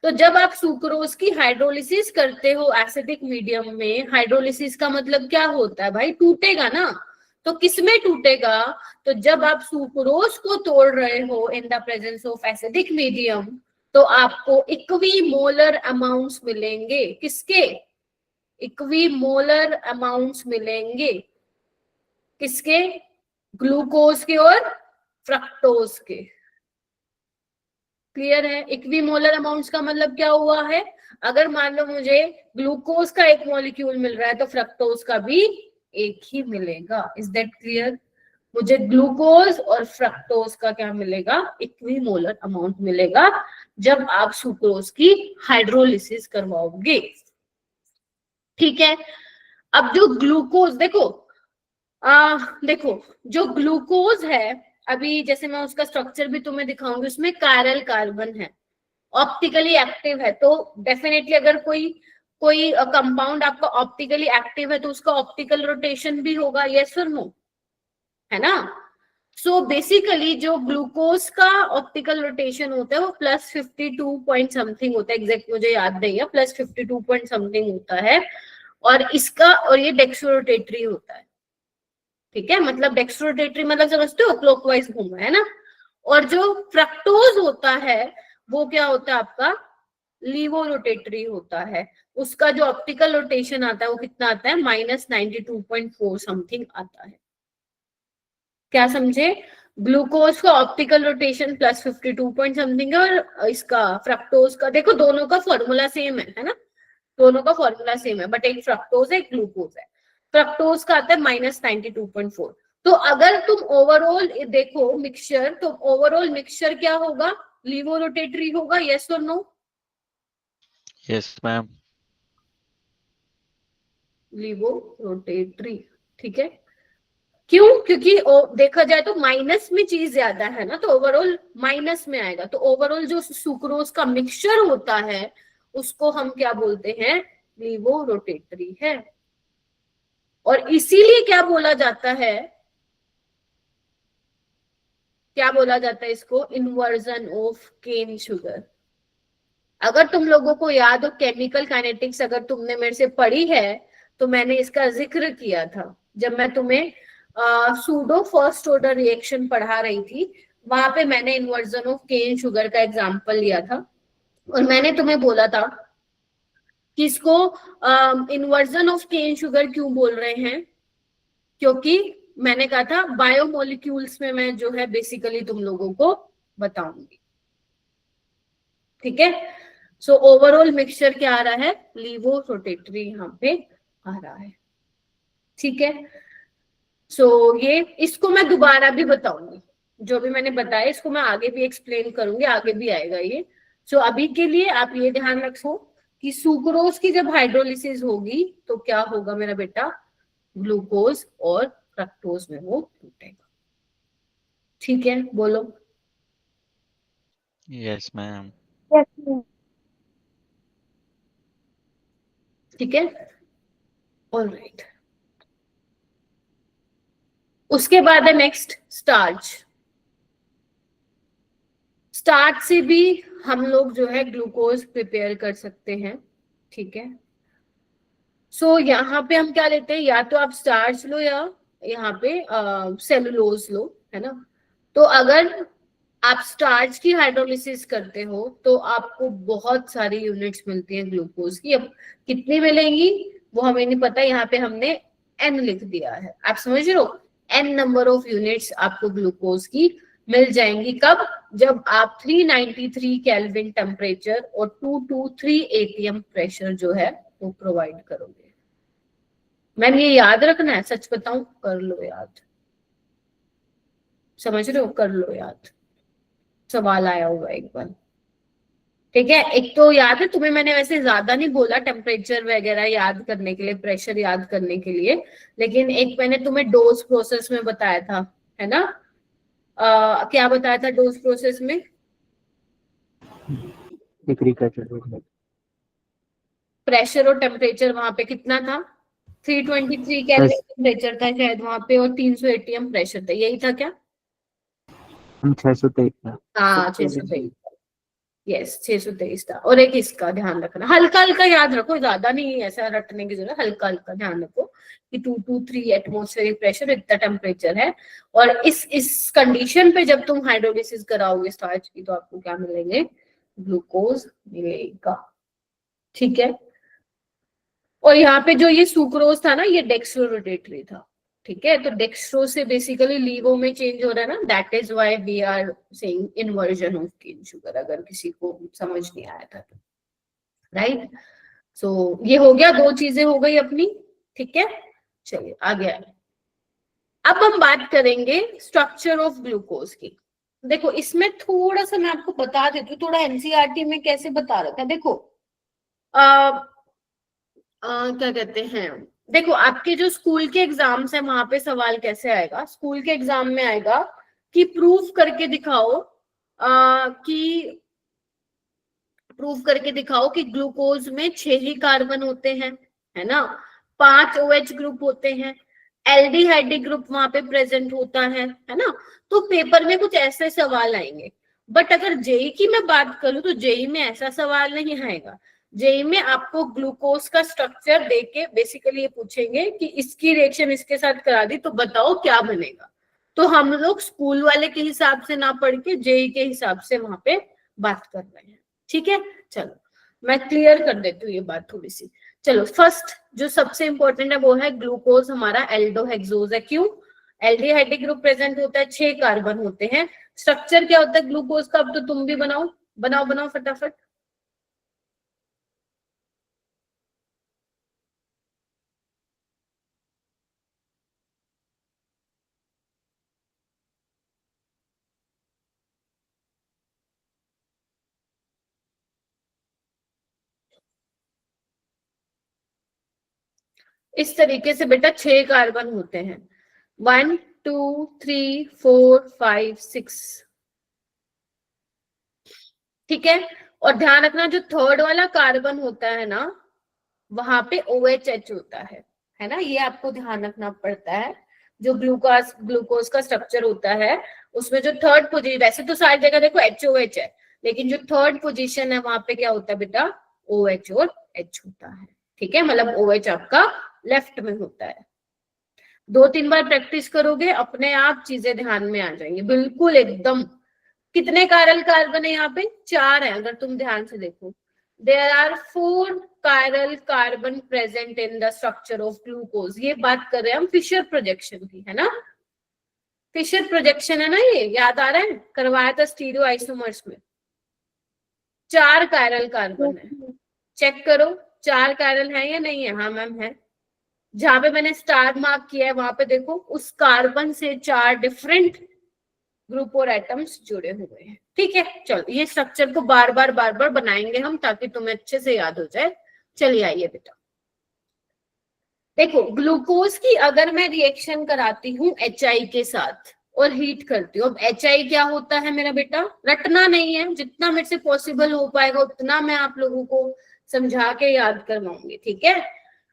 तो जब आप सुक्रोज की हाइड्रोलिसिस करते हो एसिडिक मीडियम में, हाइड्रोलिसिस का मतलब क्या होता है भाई? टूटेगा ना। तो किसमें टूटेगा? तो जब आप सुक्रोज को तोड़ रहे हो in the presence of acidic medium, तो आपको इक्विमोलर अमाउंट्स मिलेंगे। किसके? इक्विमोलर अमाउंट्स मिलेंगे। किसके? ग्लूकोज के और फ्रक्टोज के। क्लियर है? इक्विमोलर अमाउंट्स का मतलब क्या हुआ है? अगर मान लो मुझे ग्लूकोज का 1 मॉलिक्यूल मिल रहा है तो फ्रक्टोज का भी 1 ही मिलेगा। Is that clear? मुझे ग्लूकोज और फ्रक्टोज का क्या मिलेगा? इक्विमोलर अमाउंट मिलेगा जब आप सुक्रोज की हाइड्रोलिसिस करवाओगे। ठीक है, अब जो ग्लूकोज देखो, देखो जो ग्लूकोज है, अभी जैसे मैं उसका स्ट्रक्चर भी तुम्हें दिखाऊंगी, उसमें कायरल कार्बन है, ऑप्टिकली एक्टिव है। तो डेफिनेटली अगर कोई कोई कंपाउंड आपका ऑप्टिकली एक्टिव है तो उसका ऑप्टिकल रोटेशन भी होगा। यस और नो? है ना? सो बेसिकली जो ग्लूकोज का ऑप्टिकल रोटेशन होता है वो +52 पॉइंट समथिंग होता है, एग्जैक्ट मुझे याद नहीं है, +52 पॉइंट समथिंग होता है। और इसका, और ये डेक्सोरोटेटरी होता है। ठीक है, मतलब डेक्सोरोटेटरी मतलब समझते हो? क्लॉकवाइज घूमना, है ना? और जो फ्रक्टोज होता है वो क्या होता है आपका? लीवो रोटेटरी होता है। उसका जो ऑप्टिकल रोटेशन आता है वो कितना आता है? -92.4 समथिंग आता है। क्या समझे? ग्लूकोज का ऑप्टिकल रोटेशन +52 पॉइंट समथिंग है, और इसका फ्रक्टोज का देखो दोनों का फॉर्मूला सेम है ना? दोनों का फॉर्मूला सेम है, बट एक फ्रक्टोज है एक ग्लूकोज है। फ्रक्टोज का आता है -92.4। तो अगर तुम ओवरऑल देखो मिक्सचर, तो ओवरऑल मिक्सचर क्या होगा? लीवो रोटेटरी होगा। यस और no? Yes, ma'am. Laevo rotatory. ठीक है, क्यों? क्योंकि देखा जाए तो माइनस में चीज ज्यादा है ना, तो ओवरऑल माइनस में आएगा। तो ओवरऑल जो सुक्रोज का मिक्सचर होता है उसको हम क्या बोलते हैं? लीवो रोटेटरी है। और इसीलिए क्या बोला जाता है क्या बोला जाता है इसको? Inversion of cane sugar. अगर तुम लोगों को याद हो केमिकल काइनेटिक्स, अगर तुमने मेरे से पढ़ी है तो मैंने इसका जिक्र किया था जब मैं तुम्हें सूडो फर्स्ट ऑर्डर रिएक्शन पढ़ा रही थी। वहां पे मैंने इन्वर्जन ऑफ केन शुगर का एग्जांपल लिया था और मैंने तुम्हें बोला था कि इसको इन्वर्जन ऑफ केन शुगर क्यों बोल रहे हैं, क्योंकि मैंने कहा था बायोमोलिक्यूल्स में मैं जो है बेसिकली तुम लोगों को बताऊंगी। ठीक है, सो ओवरऑल मिक्सचर क्या आ रहा है? लीवो रोटेटरी यहाँ पे आ रहा है। ठीक है, सो ये इसको मैं दोबारा भी बताऊंगी, जो भी मैंने बताया इसको मैं आगे भी एक्सप्लेन करूंगी, आगे भी आएगा ये। सो अभी के लिए आप ये ध्यान रखो कि सुक्रोज की जब हाइड्रोलिसिस होगी तो क्या होगा मेरा बेटा? ग्लूकोज और फ्रक्टोज में वो टूटेगा। ठीक है, बोलो। Yes, ma'am. ठीक है, ऑलराइट। उसके बाद है नेक्स्ट स्टार्च। स्टार्च से भी हम लोग जो है ग्लूकोज प्रिपेयर कर सकते हैं। ठीक है, सो यहाँ पे हम क्या लेते हैं? या तो आप स्टार्च लो या यहाँ पे सेलुलोज लो, है ना। तो अगर आप स्टार्च की हाइड्रोलिसिस करते हो तो आपको बहुत सारी यूनिट्स मिलती हैं ग्लूकोज की। अब कितनी मिलेंगी वो हमें नहीं पता, यहाँ पे हमने n लिख दिया है। आप समझ रहे हो? n नंबर ऑफ यूनिट्स आपको ग्लूकोज की मिल जाएंगी। कब? जब आप 393 केल्विन टेम्परेचर और 223 एटीएम प्रेशर जो है वो प्रोवाइड करोगे। मैम ये याद रखना है, सच बताऊं, कर लो याद। समझ रहे हो? कर लो याद, सवाल आया होगा एक बार। ठीक है, एक तो याद है तुम्हें, मैंने वैसे ज्यादा नहीं बोला टेम्परेचर वगैरह याद करने के लिए, प्रेशर याद करने के लिए, लेकिन एक मैंने तुम्हें डोज प्रोसेस में बताया था, है ना। क्या बताया था डोज प्रोसेस में? प्रेशर और टेम्परेचर वहां पे कितना था? 323 केल्विन टेम्परेचर था शायद वहां पे और 300 एटीएम प्रेशर था, यही था क्या? 623 था। हाँ 623, यस 623 था। और एक इसका ध्यान रखना, हल्का हल्का याद रखो, ज्यादा नहीं ऐसा रटने की जरूरत, हल्का हल्का ध्यान रखो कि 223 एटमॉस्फेरिक प्रेशर इतना टेम्परेचर है। और इस कंडीशन पे जब तुम हाइड्रोलिसिस कराओगे स्टार्च की तो आपको क्या मिलेंगे? ग्लूकोज मिलेगा। ठीक है, और यहाँ पे जो ये सुक्रोज था ना, ये डेक्स्ट्रो रोटेटरी था। ठीक है, तो डेक्स्ट्रो से बेसिकली लीवो में चेंज हो रहा है ना, that is why we are saying inversion of cane sugar, अगर किसी को समझ नहीं आया था तो। राइट, सो ये हो गया, दो चीजें हो गई अपनी। ठीक है, चलिए आगे आए। अब हम बात करेंगे स्ट्रक्चर ऑफ ग्लूकोज की। देखो इसमें थोड़ा सा मैं आपको बता देती हूँ, थोड़ा एनसीईआरटी में कैसे बता रखा है। देखो क्या कहते हैं, देखो आपके जो स्कूल के एग्जाम्स है वहां पे सवाल कैसे आएगा? स्कूल के एग्जाम में आएगा कि प्रूफ करके दिखाओ कि ग्लूकोज में 6 ही कार्बन होते हैं, है ना, 5 OH ग्रुप होते हैं, एल्डिहाइड ग्रुप वहां पे प्रेजेंट होता है ना। तो पेपर में कुछ ऐसे सवाल आएंगे। बट अगर जेई की मैं बात करूं तो जेई में ऐसा सवाल नहीं आएगा। जेई में आपको ग्लूकोज का स्ट्रक्चर देके बेसिकली ये पूछेंगे कि इसकी रिएक्शन इसके साथ करा दी तो बताओ क्या बनेगा। तो हम लोग स्कूल वाले के हिसाब से ना पढ़ के जेई के हिसाब से वहां पे बात कर रहे हैं। ठीक है, चलो मैं क्लियर कर देती हूँ ये बात थोड़ी सी। चलो फर्स्ट जो सबसे इंपॉर्टेंट है वो है ग्लूकोज हमारा एल्डोहेक्सोज है। क्यों? एल्डिहाइड ग्रुप प्रेजेंट होता है, 6 कार्बन होते हैं। स्ट्रक्चर क्या होता है ग्लूकोज का? अब तो तुम भी बनाओ फटाफट। इस तरीके से बेटा 6 कार्बन होते हैं, 1 2 3 4 5 6। ठीक है, और ध्यान रखना जो थर्ड वाला कार्बन होता है ना वहां पे OHH होता है ना, ये आपको ध्यान रखना पड़ता है। जो ग्लूकोज का स्ट्रक्चर होता है उसमें जो थर्ड पोजीशन, वैसे तो सारी जगह देखो HOH है, लेकिन जो थर्ड पोजीशन है वहां पे क्या होता है बेटा, OH और H होता है, ठीक है, मतलब OH आपका लेफ्ट में होता है। 2-3 बार प्रैक्टिस करोगे अपने आप चीजें ध्यान में आ जाएंगी, बिल्कुल एकदम। कितने कायरल कार्बन है यहाँ पे, 4 है, अगर तुम ध्यान से देखो। There are 4 chiral carbon present in the structure of glucose. ये बात कर रहे हैं हम फिशर प्रोजेक्शन की, है ना, फिशर प्रोजेक्शन है ना, ये याद आ रहा है, करवाया था स्टीरियो आइसोमर्स में। 4 कायरल कार्बन है, चेक करो 4 कायरल है या नहीं है। हाँ मैम है। जहां पे मैंने स्टार मार्क किया है वहां पे देखो, उस कार्बन से 4 डिफरेंट ग्रुप और एटम्स जुड़े हुए हैं, ठीक है। चलो ये स्ट्रक्चर को बार बार बनाएंगे हम, ताकि तुम्हें अच्छे से याद हो जाए। चलिए आइए बेटा, देखो ग्लूकोज की अगर मैं रिएक्शन कराती हूँ HI के साथ और हीट करती हूँ, अब HI क्या होता है मेरा बेटा, रटना नहीं है, जितना मेरे से पॉसिबल हो पाएगा उतना मैं आप लोगों को समझा के याद करवाऊंगी, ठीक है।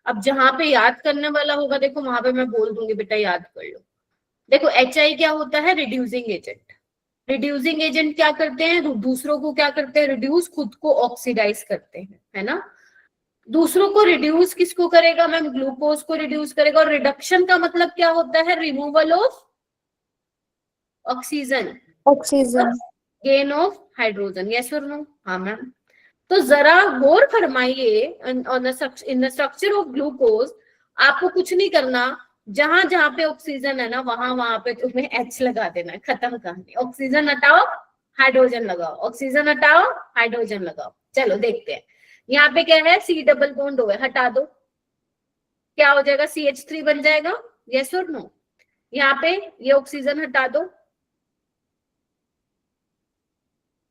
अब जहां पे याद करने वाला होगा देखो, वहां पे मैं बोल दूंगी बेटा याद कर लो। देखो HI क्या होता है, रिड्यूसिंग एजेंट। रिड्यूसिंग एजेंट क्या करते हैं, दूसरों को क्या करते हैं, रिड्यूस, खुद को ऑक्सीडाइज करते हैं, है ना। दूसरों को रिड्यूस किसको करेगा मैम, ग्लूकोज को रिड्यूस करेगा। और रिडक्शन का मतलब क्या होता है, removal of oxygen, gain of hydrogen, yes और नो। हाँ मैम। तो जरा गौर फरमाइए, इन द स्ट्रक्चर ऑफ ग्लूकोज आपको कुछ नहीं करना, जहां जहां पे ऑक्सीजन है ना वहां पे तुम्हें H लगा देना है, खत्म कहानी। ऑक्सीजन हटाओ हाइड्रोजन लगाओ, ऑक्सीजन हटाओ हाइड्रोजन लगाओ। चलो देखते हैं, यहाँ पे क्या है, C डबल बॉन्ड हो है, हटा दो, क्या हो जाएगा, CH3 बन जाएगा, यस और नो। यहाँ पे ये ऑक्सीजन हटा दो,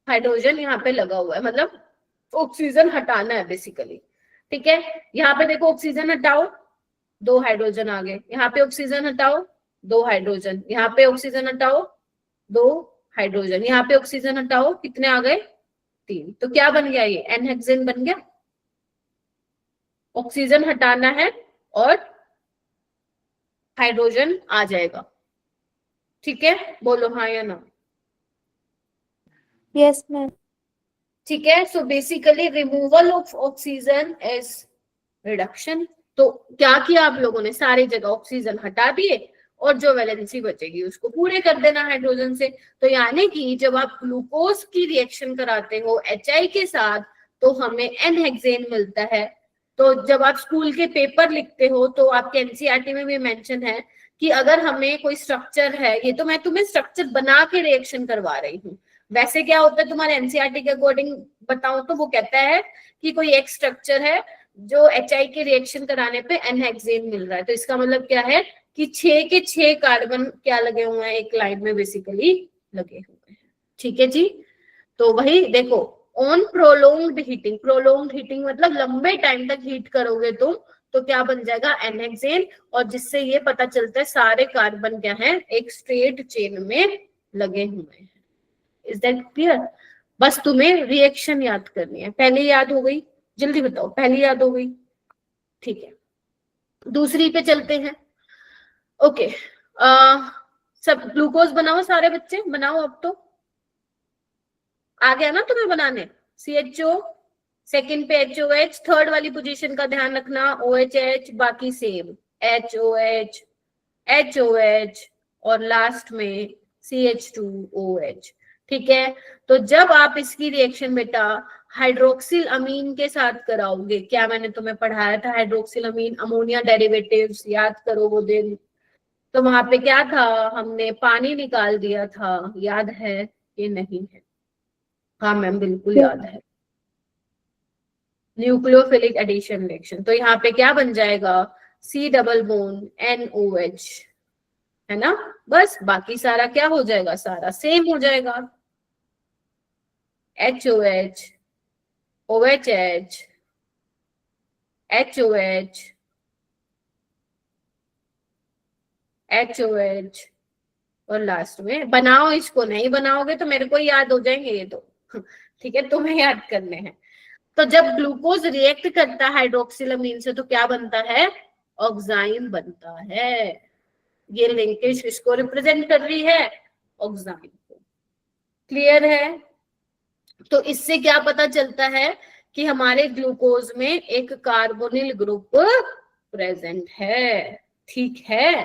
हाइड्रोजन यहाँ पे लगा हुआ है, मतलब ऑक्सीजन हटाना है बेसिकली, ठीक है। यहाँ पे देखो ऑक्सीजन हटाओ, 2 हाइड्रोजन आ गए, यहाँ पे ऑक्सीजन हटाओ 2 हाइड्रोजन, यहाँ पे ऑक्सीजन हटाओ 2 हाइड्रोजन, यहाँ पे ऑक्सीजन हटाओ, कितने आ गए, 3। तो क्या बन गया, ये N हेक्सेन बन गया। ऑक्सीजन हटाना है और हाइड्रोजन आ जाएगा, ठीक है, बोलो हाँ या ना। Yes ma'am. ठीक है, so basically removal of oxygen is reduction. तो क्या किया आप लोगों ने, सारी जगह ऑक्सीजन हटा दिए और जो वैलेंसी बचेगी उसको पूरे कर देना हाइड्रोजन से। तो यानी कि जब आप ग्लूकोज की रिएक्शन कराते हो HI के साथ तो हमें N हेक्सेन मिलता है। तो जब आप स्कूल के पेपर लिखते हो तो आपके NCERT में भी मेंशन है कि अगर हमें कोई स्ट्रक्चर है, ये तो मैं तुम्हें स्ट्रक्चर बना के रिएक्शन करवा रही हूँ, वैसे क्या होता है तुम्हारे NCERT के अकॉर्डिंग बताऊं तो वो कहता है कि कोई एक स्ट्रक्चर है जो HI के रिएक्शन कराने पे N हेक्सेन मिल रहा है, तो इसका मतलब क्या है कि 6 के 6 कार्बन क्या लगे हुए हैं, एक लाइन में बेसिकली लगे हुए हैं, ठीक है जी। तो वही देखो, on prolonged heating, prolonged heating मतलब लंबे टाइम तक हीट करोगे तुम तो क्या बन जाएगा, N हेक्सेन, और जिससे ये पता चलता है सारे कार्बन क्या है, एक स्ट्रेट चेन में लगे हुए हैं। Is that clear? बस तुम्हें रिएक्शन याद करनी है। पहली याद हो गई, जल्दी बताओ, पहली याद हो गई, ठीक है। दूसरी पे चलते हैं। ओके, सब ग्लूकोज बनाओ, सारे बच्चे बनाओ, अब तो आ गया ना तुम्हें बनाने। CHO, सेकंड पे HOH, थर्ड वाली पोजीशन का ध्यान रखना, OHH, बाकी सेम HOH, HOH और लास्ट में CH2OH, ठीक है। तो जब आप इसकी रिएक्शन बेटा हाइड्रोक्सिल अमीन के साथ कराओगे, क्या मैंने तुम्हें पढ़ाया था, हाइड्रोक्सिल अमीन अमोनिया डेरिवेटिव्स, याद करो वो दिन। तो वहां पे क्या था, हमने पानी निकाल दिया था, याद है कि नहीं है? हाँ मैम बिल्कुल याद है, न्यूक्लियोफिलिक एडिशन रिएक्शन। तो यहाँ पे क्या बन जाएगा, C डबल बॉन्ड NOH, है ना। बस बाकी सारा क्या हो जाएगा, सारा सेम हो जाएगा, HOH, OHH, HOH, HOH और लास्ट में बनाओ। इसको नहीं बनाओगे तो मेरे को याद हो जाएंगे ये तो, ठीक है, तुम्हें याद करने हैं। तो जब ग्लूकोज रिएक्ट करता है हाइड्रोक्सिलअमीन से तो क्या बनता है, ऑक्साइन बनता है। ये लिंकेज इसको रिप्रेजेंट कर रही है, ऑक्साइड को। क्लियर है? तो इससे क्या पता चलता है कि हमारे ग्लूकोज में एक कार्बोनिल ग्रुप प्रेजेंट है। ठीक है,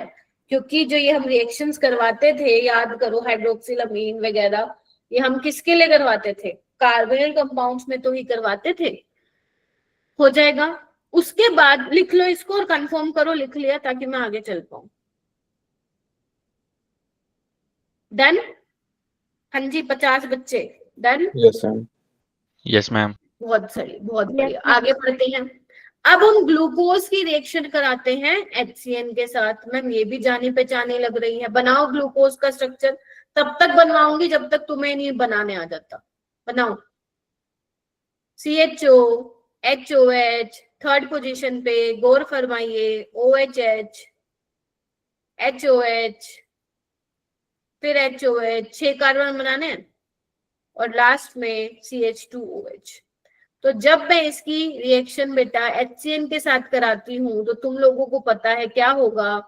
क्योंकि जो ये हम रिएक्शंस करवाते थे, याद करो, हाइड्रोक्सिलामीन वगैरह, ये हम किसके लिए करवाते थे? कार्बोनिल कंपाउंड्स में तो ही करवाते थे। हो जाएगा। उसके बाद लिख लो इसको और कंफर्म करो, लिख लिया ताकि मैं आगे चल पाऊं। डन? हाँ जी, 50 बच्चे done? Yes ma'am. Yes, ma'am. बहुत सही, बहुत बढ़िया। आगे बढ़ते हैं। अब हम ग्लूकोज की रिएक्शन कराते हैं HCN के साथ। मैम ये भी जानी पहचानी लग रही है। बनाओ ग्लूकोज का स्ट्रक्चर। तब तक बनवाऊंगी जब तक तुम्हें नहीं बनाने आ जाता। बनाओ। CHO, HOH, थर्ड पोजीशन पे गौर फरमाइए, OHH, HOH, फिर HOH, 6 कार्बन बनाने हैं और लास्ट में CH2OH। तो जब मैं इसकी रिएक्शन बेटा HCN के साथ कराती हूँ तो तुम लोगों को पता है क्या होगा?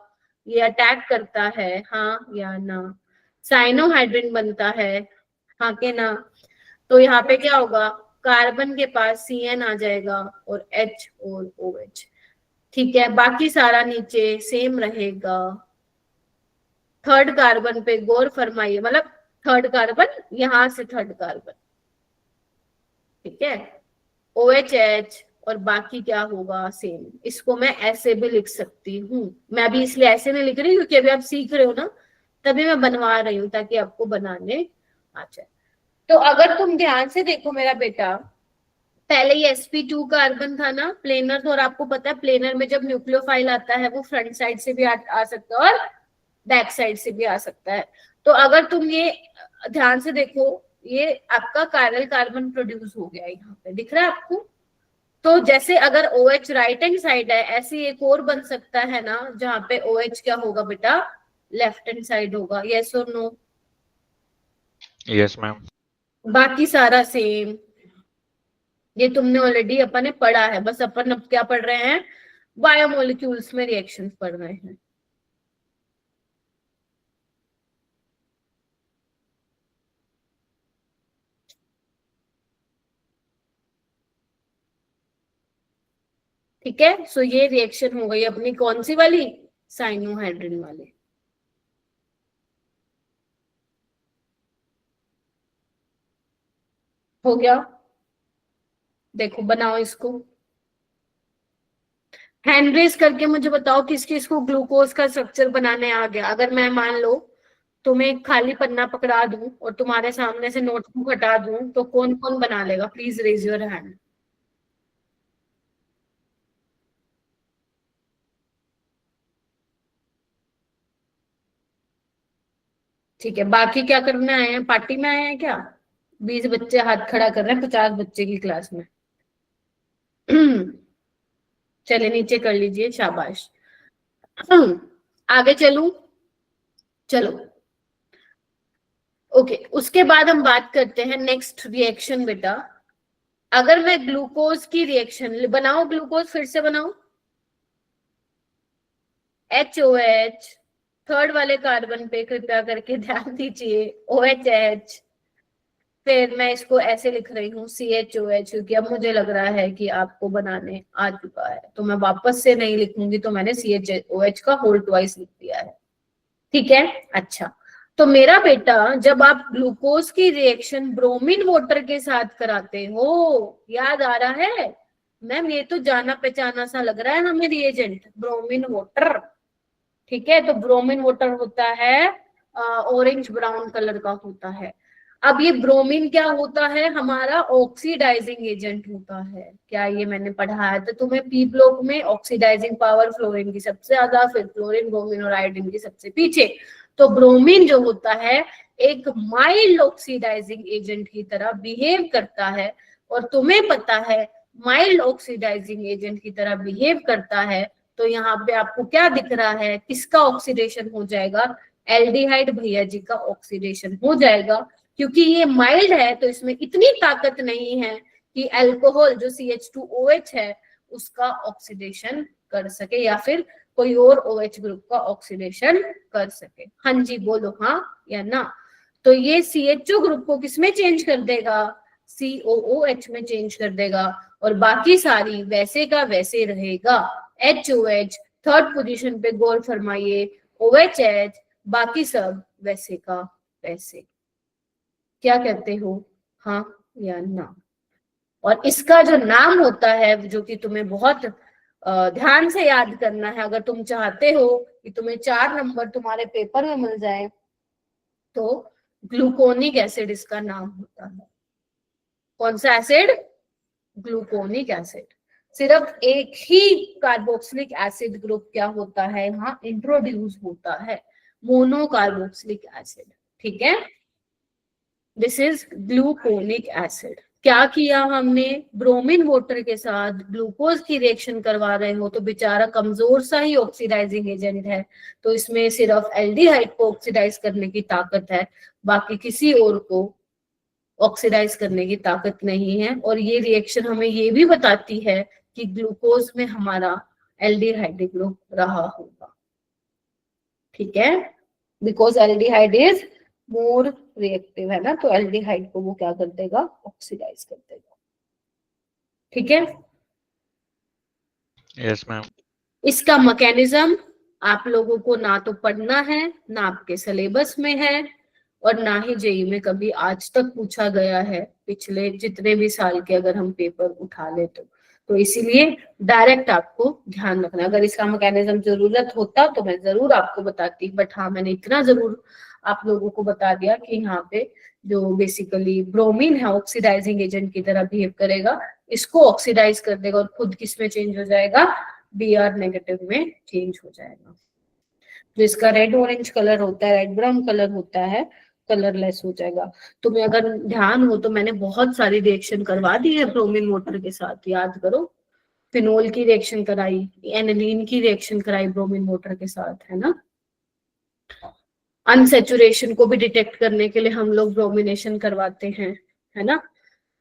ये अटैक करता है, हाँ या ना? साइनोहाइड्रिन बनता है, हाँ के ना? तो यहाँ पे क्या होगा? कार्बन के पास CN आ जाएगा और H और OH। ठीक है, बाकी सारा नीचे सेम रहेगा। थर्ड कार्बन पे गौर फरमाइए, मतलब थर्ड कार्बन, यहां से थर्ड कार्बन, ठीक है, OHH और बाकी क्या होगा? सेम। इसको मैं ऐसे भी लिख सकती हूँ। मैं अभी इसलिए ऐसे नहीं लिख रही क्योंकि अभी आप सीख रहे हो ना, तभी मैं बनवा रही हूँ ताकि आपको बनाने आ जाए। तो अगर तुम ध्यान से देखो मेरा बेटा, पहले ये sp2 कार्बन था ना, प्लेनर, और आपको पता है प्लेनर में जब न्यूक्लियोफाइल आता है वो फ्रंट साइड से भी आ सकता है और बैक साइड से भी आ सकता है। तो अगर तुम ये ध्यान से देखो, ये आपका कायरल कार्बन प्रोड्यूस हो गया, यहाँ पे दिख रहा है आपको? तो जैसे अगर OH राइट हैंड साइड है, ऐसे एक और बन सकता है ना जहाँ पे OH क्या होगा बेटा? लेफ्ट हैंड साइड होगा। यस और नो? Yes, ma'am. बाकी सारा सेम। ये तुमने ऑलरेडी अपन ने पढ़ा है, बस अपन अब क्या पढ़ रहे हैं? बायोमोलिक्यूल्स में रिएक्शंस पढ़ रहे हैं। ठीक है, सो ये रिएक्शन हो गई अपनी कौन सी वाली? साइनोहाइड्रिन वाली। हो गया? देखो बनाओ इसको। हैंड रेज करके मुझे बताओ किस किस को ग्लूकोज का स्ट्रक्चर बनाने आ गया। अगर मैं मान लो तुम्हें एक खाली पन्ना पकड़ा दूं और तुम्हारे सामने से नोटबुक हटा दूं तो कौन कौन बना लेगा? Please raise your hand. ठीक है, बाकी क्या करने आए हैं? पार्टी में आए हैं क्या? 20 बच्चे हाथ खड़ा कर रहे हैं 50 बच्चे की क्लास में। चले नीचे कर लीजिए, शाबाश। आगे चलूं? चलो, ओके। उसके बाद हम बात करते हैं नेक्स्ट रिएक्शन बेटा। अगर मैं ग्लूकोज की रिएक्शन बनाओ, ग्लूकोज फिर से बनाओ, HOH, थर्ड वाले कार्बन पे कृपया करके ध्यान दीजिए, OHH, फिर मैं इसको ऐसे लिख रही हूँ CHOH, क्योंकि अब मुझे लग रहा है कि आपको बनाने आ चुका है, तो मैं वापस से नहीं लिखूंगी, तो मैंने CHOH का होल ट्वाइस लिख दिया है। ठीक है, अच्छा। तो मेरा बेटा, जब आप ग्लूकोज की रिएक्शन ब्रोमीन वाटर के साथ कराते हो, याद आ रहा है? मैम ये तो जाना पहचाना सा लग रहा है हमें रिएजेंट, ब्रोमीन वाटर। ठीक है, तो ब्रोमीन वाटर होता है ऑरेंज ब्राउन कलर का होता है। अब ये ब्रोमीन क्या होता है? हमारा ऑक्सीडाइजिंग एजेंट होता है। क्या ये मैंने पढ़ा है? तो तुम्हें पी ब्लॉक में ऑक्सीडाइजिंग पावर फ्लोरीन की सबसे ज्यादा, फिर फ्लोरीन, ब्रोमीन और आयोडीन की सबसे पीछे। तो ब्रोमीन जो होता है एक माइल्ड ऑक्सीडाइजिंग एजेंट की तरह बिहेव करता है, और तुम्हें पता है माइल्ड ऑक्सीडाइजिंग एजेंट की तरह बिहेव करता है। तो यहाँ पे आपको क्या दिख रहा है? किसका ऑक्सीडेशन हो जाएगा? एल्डिहाइड भैया जी का ऑक्सीडेशन हो जाएगा, क्योंकि ये माइल्ड है तो इसमें इतनी ताकत नहीं है कि अल्कोहल जो CH2OH है उसका ऑक्सीडेशन कर सके या फिर कोई और OH ग्रुप का ऑक्सीडेशन कर सके। हाँ जी बोलो, हाँ या ना? तो ये CHO ग्रुप को किसमें चेंज कर देगा, COOH में चेंज कर देगा, और बाकी सारी वैसे का वैसे रहेगा। HOH थर्ड पोजीशन पे गौर फरमाइए, OHH बाकी सब वैसे का वैसे। क्या कहते हो, हाँ या ना? और इसका जो नाम होता है जो कि तुम्हें बहुत ध्यान से याद करना है, अगर तुम चाहते हो कि तुम्हें 4 नंबर तुम्हारे पेपर में मिल जाए, तो ग्लूकोनिक एसिड इसका नाम होता है। कौन सा एसिड, ग्लूकोनिक एसिड। सिर्फ एक ही कार्बोक्सिलिक एसिड ग्रुप क्या होता है यहाँ इंट्रोड्यूस होता है, मोनोकार्बोक्सिलिक एसिड, ठीक है। This is gluconic acid. क्या किया हमने, ब्रोमीन वाटर के साथ ग्लूकोज की रिएक्शन करवा रहे हो तो बेचारा कमजोर सा ही ऑक्सीडाइजिंग एजेंट है, तो इसमें सिर्फ एल्डिहाइड को ऑक्सीडाइज करने की ताकत है, बाकी किसी और को ऑक्सीडाइज करने की ताकत नहीं है। और ये रिएक्शन हमें ये भी बताती है कि ग्लूकोज में हमारा एल्डिहाइड ग्रुप रहा होगा, ठीक है, because aldehyde is more reactive है ना, तो एल्डिहाइड को वो क्या कर देगा, ऑक्सीडाइज कर देगा, ठीक है। Yes, ma'am. इसका मैकेनिज्म आप लोगों को ना तो पढ़ना है, ना आपके सिलेबस में है, और ना ही जेई में कभी आज तक पूछा गया है, पिछले जितने भी साल के अगर हम पेपर उठा ले तो इसीलिए डायरेक्ट आपको ध्यान रखना। अगर इसका मैकेनिज्म जरूरत होता तो मैं जरूर आपको बताती, बट हाँ मैंने इतना जरूर आप लोगों को बता दिया कि यहाँ पे जो बेसिकली ब्रोमीन है ऑक्सीडाइजिंग एजेंट की तरह बिहेव करेगा, इसको ऑक्सीडाइज कर देगा और खुद किस में चेंज हो जाएगा, Br नेगेटिव में चेंज हो जाएगा। जो इसका रेड ऑरेंज कलर होता है, रेड ब्राउन कलर होता है, कलरलेस हो जाएगा। तुम्हें अगर ध्यान हो तो मैंने बहुत सारी रिएक्शन करवा दी है ब्रोमीन वाटर के साथ, याद करो। फिनोल की रिएक्शन कराई, एनिलीन की रिएक्शन कराई ब्रोमीन वाटर के साथ, है ना। अनसेचुरेशन को भी डिटेक्ट करने के लिए हम लोग ब्रोमिनेशन करवाते हैं, है ना।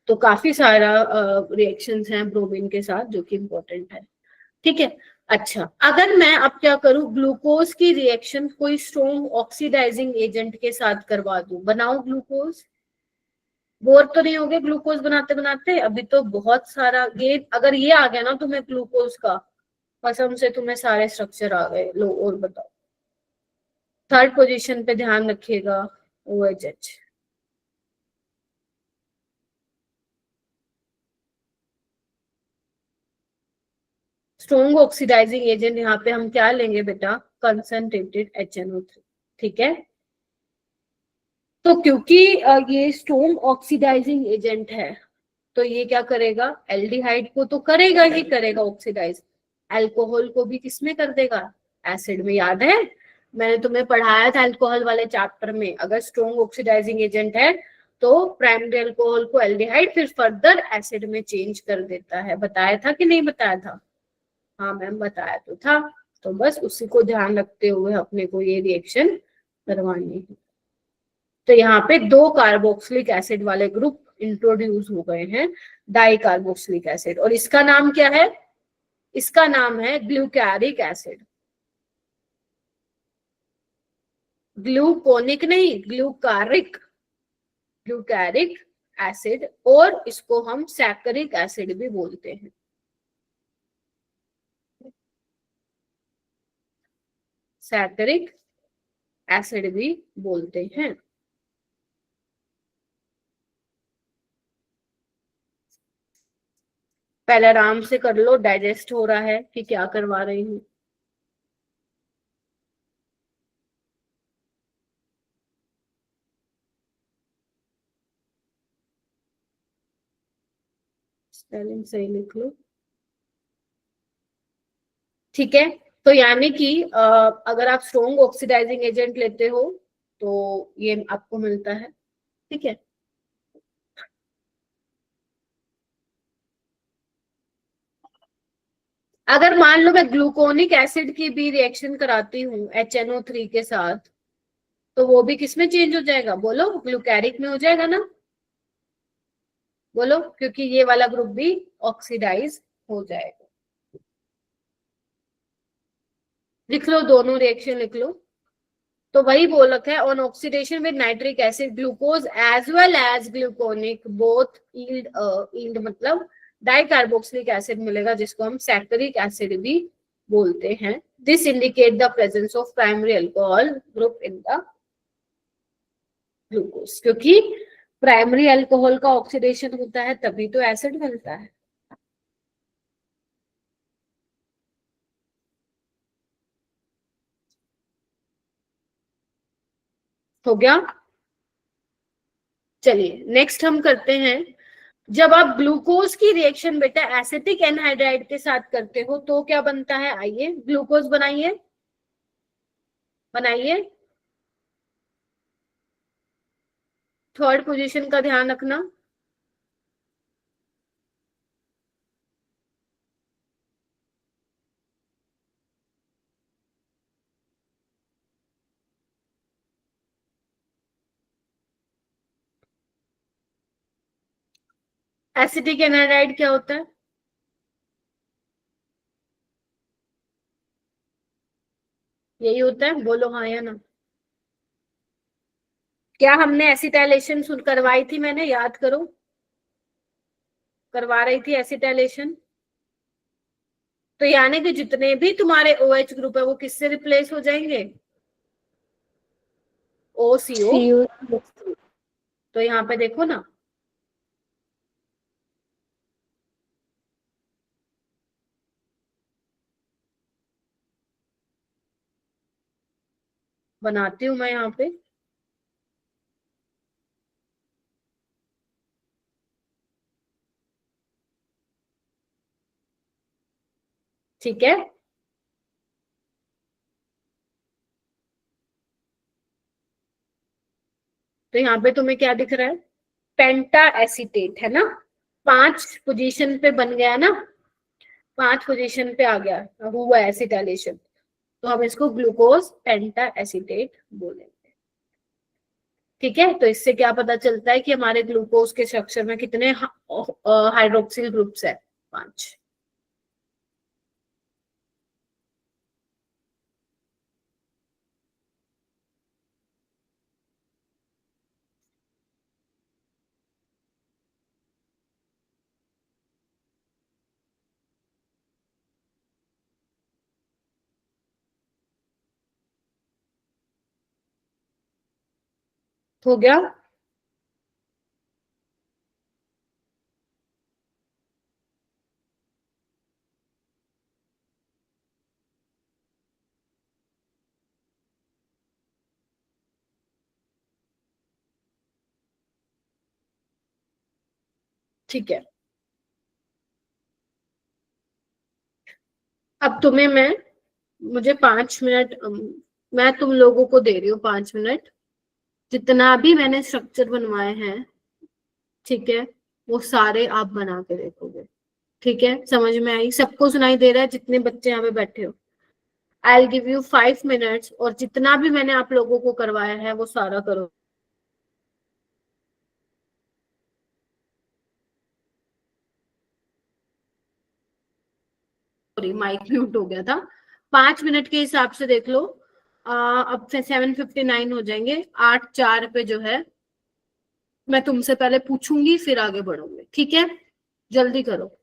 तो काफी सारा रिएक्शंस हैं ब्रोमीन के साथ जो कि इम्पोर्टेंट है, ठीक है। अच्छा, अगर मैं अब क्या करूं, ग्लूकोज की रिएक्शन कोई स्ट्रॉन्ग ऑक्सीडाइजिंग एजेंट के साथ करवा दूं, बनाओ ग्लूकोज। बोर तो नहीं हो गए ग्लूकोज बनाते बनाते? अभी तो बहुत सारा ये, अगर ये आ गया ना तुम्हें ग्लूकोज का, कसम से तुम्हें सारे स्ट्रक्चर आ गए। लो और बताओ, थर्ड पोजीशन पे ध्यान रखिएगा, OHH। स्ट्रॉन्ग ऑक्सीडाइजिंग एजेंट यहाँ पे हम क्या लेंगे बेटा, कंसंट्रेटेड HNO3, ठीक है। तो क्योंकि ये स्ट्रॉन्ग ऑक्सीडाइजिंग एजेंट है, तो ये क्या करेगा, एल्डिहाइड को तो करेगा ही करेगा ऑक्सीडाइज, अल्कोहल को भी किसमें कर देगा, एसिड में। याद है मैंने तुम्हें पढ़ाया था अल्कोहल वाले चैप्टर में, अगर स्ट्रॉन्ग ऑक्सीडाइजिंग एजेंट है तो प्राइमरी अल्कोहल को एल्डिहाइड फिर फर्दर एसिड में चेंज कर देता है। बताया था कि नहीं बताया था? हाँ मैम बताया तो था। तो बस उसी को ध्यान रखते हुए अपने को ये रिएक्शन करवानी है। तो यहाँ पे 2 कार्बोक्सिलिक एसिड वाले ग्रुप इंट्रोड्यूस हो गए हैं, डाई कार्बोक्सिलिक एसिड, और इसका नाम क्या है, इसका नाम है ग्लूकैरिक एसिड। ग्लूकोनिक नहीं, ग्लूकारिक, ग्लूकैरिक एसिड, और इसको हम सैकरिक एसिड भी बोलते हैं। सैकरिक एसिड भी बोलते हैं। पहले आराम से कर लो, डाइजेस्ट हो रहा है कि क्या करवा रही हूँ। स्पेलिंग सही लिख लो, ठीक है। तो यानी कि अगर आप स्ट्रॉन्ग ऑक्सीडाइजिंग एजेंट लेते हो तो ये आपको मिलता है, ठीक है। अगर मान लो मैं ग्लूकोनिक एसिड की भी रिएक्शन कराती हूँ HNO3 के साथ, तो वो भी किसमें चेंज हो जाएगा, बोलो, ग्लूकैरिक में हो जाएगा ना, बोलो, क्योंकि ये वाला ग्रुप भी ऑक्सीडाइज हो जाएगा। लिख लो, दोनों रिएक्शन लिख लो। तो वही बोल रखा है, on oxidation with nitric acid glucose as well as gluconic both yield मतलब डाइकार्बोक्सिलिक एसिड मिलेगा, जिसको हम सैकरिक एसिड भी बोलते हैं। This indicate the presence of primary alcohol group in the glucose, क्योंकि प्राइमरी अल्कोहल का ऑक्सीडेशन होता है तभी तो एसिड मिलता है। हो गया। चलिए नेक्स्ट हम करते हैं, जब आप ग्लूकोज की रिएक्शन बेटा एसिटिक एनहाइड्राइड के साथ करते हो तो क्या बनता है, आइए ग्लूकोज बनाइए, बनाइए। थर्ड पोजीशन का ध्यान रखना। एसिटिक एनहाइड्राइड क्या होता है, यही होता है, बोलो हाँ या ना। क्या हमने एसिटाइलेशन करवाई थी, मैंने याद करो, करवा रही थी एसिटाइलेशन। तो यानी कि जितने भी तुम्हारे OH ग्रुप है वो किससे रिप्लेस हो जाएंगे, OCO। CO। तो यहाँ पे देखो ना, बनाती हूं मैं यहाँ पे, ठीक है। तो यहाँ पे तुम्हें क्या दिख रहा है, पेंटा एसीटेट है ना, 5 पोजीशन पे बन गया ना, 5 पोजीशन पे आ गया, हुआ एसिटाइलेशन, तो हम इसको ग्लूकोज पेंटा एसीटेट बोलेंगे। ठीक है, तो इससे क्या पता चलता है कि हमारे ग्लूकोज के स्ट्रक्चर में कितने हाइड्रोक्सिल ग्रुप्स है, 5। हो गया। ठीक है, अब तुम्हें मैं, मुझे 5 मिनट, मैं तुम लोगों को दे रही हूँ 5 मिनट, जितना भी मैंने स्ट्रक्चर बनवाए हैं, ठीक है, वो सारे आप बना के देखोगे। ठीक है, समझ में आई, सबको सुनाई दे रहा है जितने बच्चे यहाँ पे बैठे हो। आई गिव यू 5 मिनट्स, और जितना भी मैंने आप लोगों को करवाया है वो सारा करो। सॉरी माइक म्यूट हो गया था। 5 मिनट के हिसाब से देख लो, अब 7:59 हो जाएंगे, 8:04 पे जो है मैं तुमसे पहले पूछूंगी फिर आगे बढ़ूंगी, ठीक है, जल्दी करो।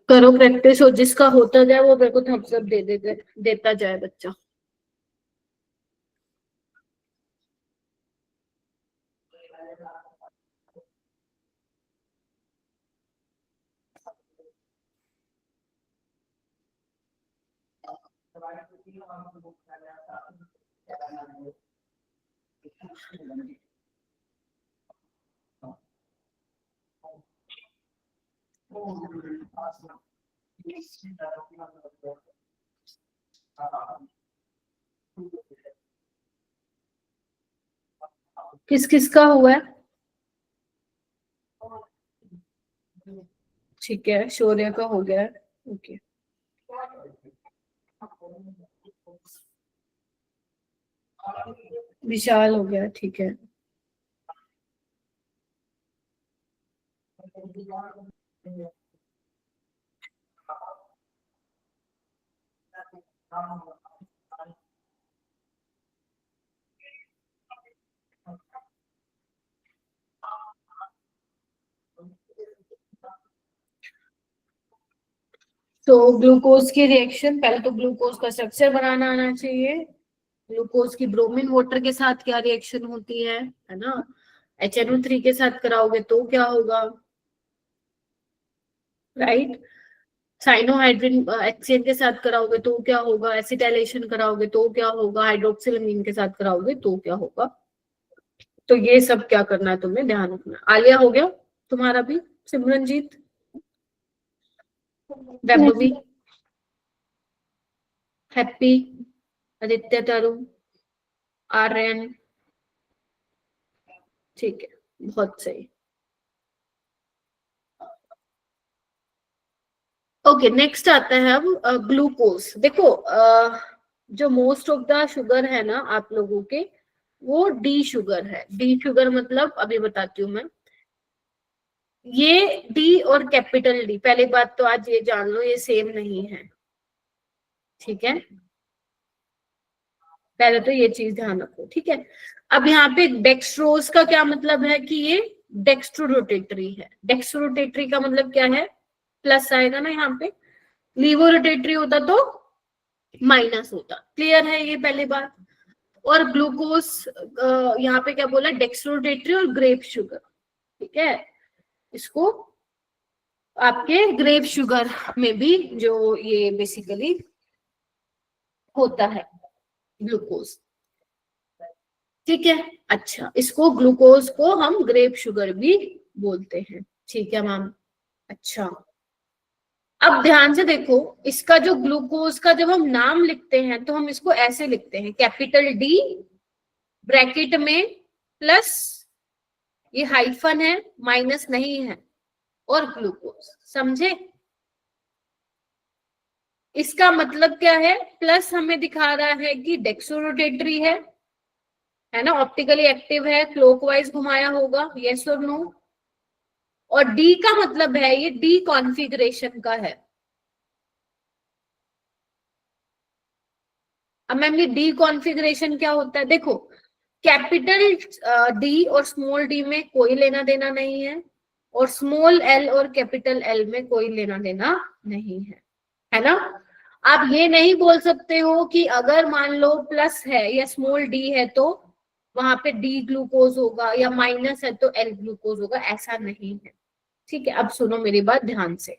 करो प्रैक्टिस, और जिसका होता जाए वो मेरे को थम्स अप देता जाए बच्चा। किस किस का हुआ है? ठीक है, शौर्य का हो गया है। ओके, विशाल हो गया, ठीक है। तो ग्लूकोज की रिएक्शन, पहले तो ग्लूकोज का स्ट्रक्चर बनाना आना चाहिए। ग्लूकोज की ब्रोमीन वाटर के साथ क्या रिएक्शन होती है ना? HNO3 के साथ कराओगे तो क्या होगा, राइट? साइनोहाइड्रिन HCl के साथ कराओगे तो क्या होगा, एसिटाइलेशन कराओगे तो क्या होगा, हाइड्रोक्सिलमीन के साथ कराओगे तो क्या होगा। तो ये सब क्या करना है तुम्हें ध्यान रखना। आलिया हो गया तुम्हारा भी, सिमरनजीत, वैभवी, हैप्पी, आदित्य, तरुण, आर्यन, ठीक है, बहुत सही। ओके, नेक्स्ट आता है अब ग्लूकोज। देखो जो मोस्ट ऑफ द शुगर है ना आप लोगों के, वो डी शुगर है। डी शुगर मतलब अभी बताती हूँ मैं। ये डी और कैपिटल डी, पहली बात तो आज ये जान लो, ये सेम नहीं है, ठीक है? पहले तो ये चीज ध्यान रखो, ठीक है? अब यहाँ पे डेक्सट्रोज का क्या मतलब है कि ये डेक्स्ट्रो रोटेटरी है। डेक्स्ट्रो रोटेटरी का मतलब क्या है, प्लस आएगा ना यहाँ पे। लीवो रोटेटरी होता तो माइनस होता। क्लियर है ये पहली बात? और ग्लूकोज यहाँ पे क्या बोला, डेक्स्ट्रो रोटेटरी और ग्रेप शुगर, ठीक है? इसको आपके ग्रेप शुगर में भी जो ये बेसिकली होता है ग्लूकोज, ठीक है? अच्छा, इसको ग्लूकोज को हम ग्रेप शुगर भी बोलते हैं, ठीक है मैम? अच्छा, अब ध्यान से देखो, इसका जो ग्लूकोज का जब हम नाम लिखते हैं तो हम इसको ऐसे लिखते हैं, कैपिटल डी ब्रैकेट में प्लस, ये हाइफन है, माइनस नहीं है, और ग्लूकोज, समझे? इसका मतलब क्या है, प्लस हमें दिखा रहा है कि डेक्सोरोटेटरी है ना, ऑप्टिकली एक्टिव है, क्लॉकवाइज घुमाया होगा, यस और नो? और डी का मतलब है ये डी कॉन्फ़िगरेशन का है। अब मैम ये डी कॉन्फ़िगरेशन क्या होता है? देखो, कैपिटल डी और स्मॉल डी में कोई लेना देना नहीं है, और स्मॉल एल और कैपिटल एल में कोई लेना देना नहीं है ना? आप ये नहीं बोल सकते हो कि अगर मान लो प्लस है या स्मॉल डी है तो वहां पे डी ग्लूकोज होगा, या माइनस है तो एल ग्लूकोज होगा, ऐसा नहीं है, ठीक है? अब सुनो मेरी बात ध्यान से।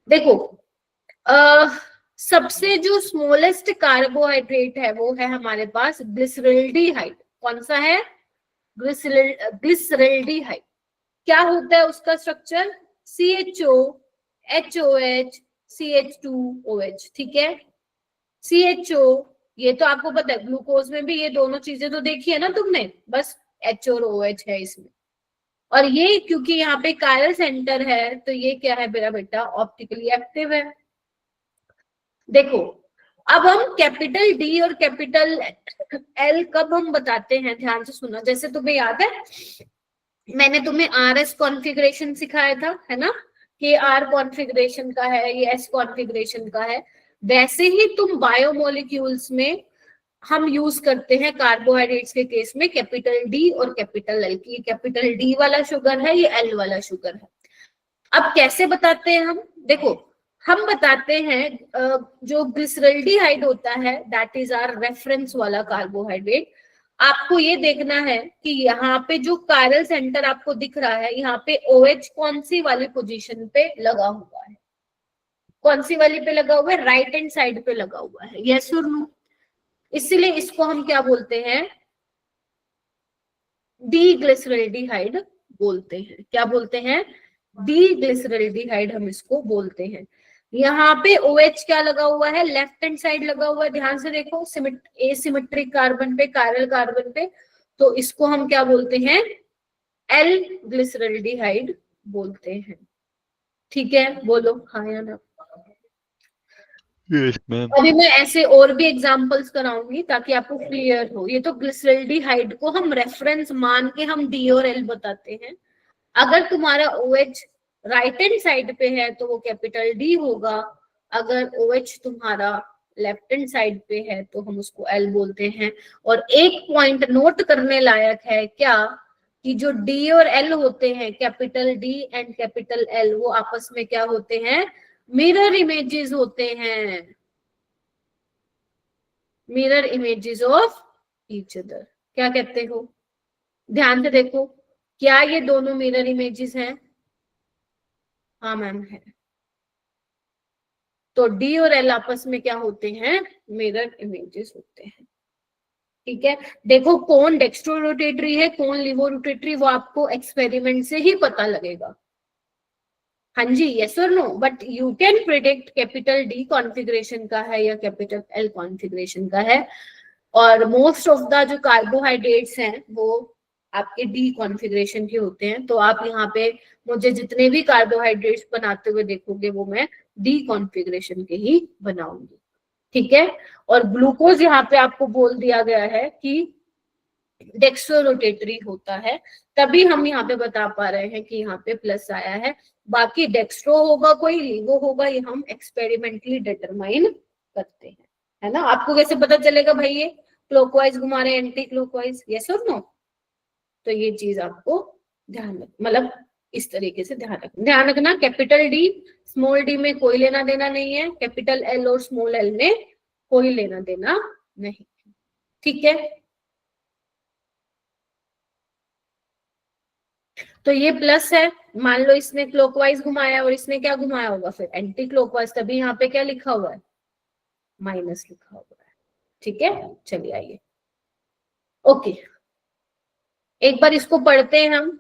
देखो, सबसे जो स्मॉलेस्ट कार्बोहाइड्रेट है वो है हमारे पास ग्लिसरल्डिहाइड। कौन सा है? ग्लिसरल्डिहाइड। क्या होता है उसका स्ट्रक्चर? CHO HOH CH2OH, ठीक है? CHO, ये तो आपको पता है, ग्लूकोज में भी ये दोनों चीजें तो देखी है ना तुमने, बस H और OH है इसमें। और ये क्योंकि यहाँ पे कायरल सेंटर है तो ये क्या है मेरा बेटा, ऑप्टिकली एक्टिव है। देखो, अब हम कैपिटल डी और कैपिटल एल कब हम बताते हैं, ध्यान से सुना। जैसे तुम्हें याद है मैंने तुम्हें RS कॉन्फ़िगरेशन सिखाया था, है ना, कि R कॉन्फ़िगरेशन का है, ये S कॉन्फ़िगरेशन का है। वैसे ही तुम बायोमोलिक्यूल्स में हम यूज करते हैं कार्बोहाइड्रेट्स के केस में कैपिटल डी और कैपिटल एल की। ये कैपिटल डी वाला शुगर है, ये एल वाला शुगर है। अब कैसे बताते हैं हम? देखो, हम बताते हैं जो ग्लिसरल्डिहाइड होता है दैट इज आवर रेफरेंस वाला कार्बोहाइड्रेट। आपको ये देखना है कि यहाँ पे जो कायरल सेंटर आपको दिख रहा है, यहाँ पे OH कौन सी वाली पोजीशन पे लगा हुआ है? कौन सी वाली पे लगा हुआ है? राइट हैंड साइड पे लगा हुआ है, यस और नो? इसीलिए इसको हम क्या बोलते हैं? डीग्लिसरल्डिहाइड बोलते हैं। क्या बोलते हैं? डीग्लिसरल्डिहाइड हम इसको बोलते हैं। यहाँ पे OH क्या लगा हुआ है? लेफ्ट हैंड साइड लगा हुआ है, ध्यान से देखो, एसिमेट्रिक कार्बन पे, कायरल कार्बन पे। तो इसको हम क्या बोलते हैं? एल ग्लिसरल्डिहाइड बोलते हैं। ठीक है, बोलो हाँ या ना। Yes, ma'am. अभी मैं ऐसे और भी एग्जांपल्स कराऊंगी ताकि आपको क्लियर हो। ये तो ग्लिसरल्डिहाइड को हम रेफरेंस मान के हम डी और एल बताते हैं। अगर तुम्हारा OH राइट हैंड साइड पे है तो वो कैपिटल डी होगा, अगर OH तुम्हारा लेफ्ट हैंड साइड पे है तो हम उसको एल बोलते हैं। और एक पॉइंट नोट करने लायक है क्या, कि जो डी और एल होते हैं, capital D and capital L, वो आपस में क्या होते हैं? मिरर इमेजेस होते हैं, mirror images of each other. क्या कहते हो? ध्यान से देखो, क्या ये दोनों मिरर इमेजेस हैं? हाँ मैम है। तो डी और एल आपस में क्या होते हैं? मिरर इमेजेस होते हैं। ठीक है, देखो कौन डेक्स्ट्रो रोटेटरी है, कौन लिवो रोटेटरी, वो आपको एक्सपेरिमेंट से ही पता लगेगा। हाँ जी, यस और no? But you can predict capital D configuration का है या कैपिटल एल कॉन्फ़िगरेशन का है। और मोस्ट ऑफ द जो कार्बोहाइड्रेट्स हैं वो आपके डी कॉन्फ़िगरेशन के होते हैं। तो आप यहाँ पे मुझे जितने भी कार्बोहाइड्रेट्स बनाते हुए देखोगे वो मैं डी कॉन्फ़िगरेशन के ही बनाऊंगी। ठीक है, और ग्लूकोज यहाँ पे आपको बोल दिया गया है कि डेक्स्ट्रो रोटेटरी होता है, तभी हम यहाँ पे बता पा रहे हैं कि यहाँ पे प्लस आया है। बाकी डेक्स्ट्रो होगा कोई, लिवो होगा, ये हम एक्सपेरिमेंटली डिटरमाइन करते हैं, है ना। आपको कैसे पता चलेगा भाई ये क्लॉकवाइज घुमा रहे, एंटी क्लॉकवाइज, यस और नो? तो ये चीज आपको ध्यान रख, मतलब इस तरीके से ध्यान रखना। कैपिटल डी स्मॉल डी में कोई लेना देना नहीं है, कैपिटल एल और स्मॉल एल में कोई लेना देना नहीं। ठीक है, तो ये प्लस है, मान लो इसने क्लॉकवाइज घुमाया और इसने क्या घुमाया होगा? फिर एंटी क्लॉकवाइज, तभी यहाँ पे क्या लिखा हुआ है? माइनस लिखा हुआ है। ठीक है, चलिए आइए, ओके, एक बार इसको पढ़ते हैं हम।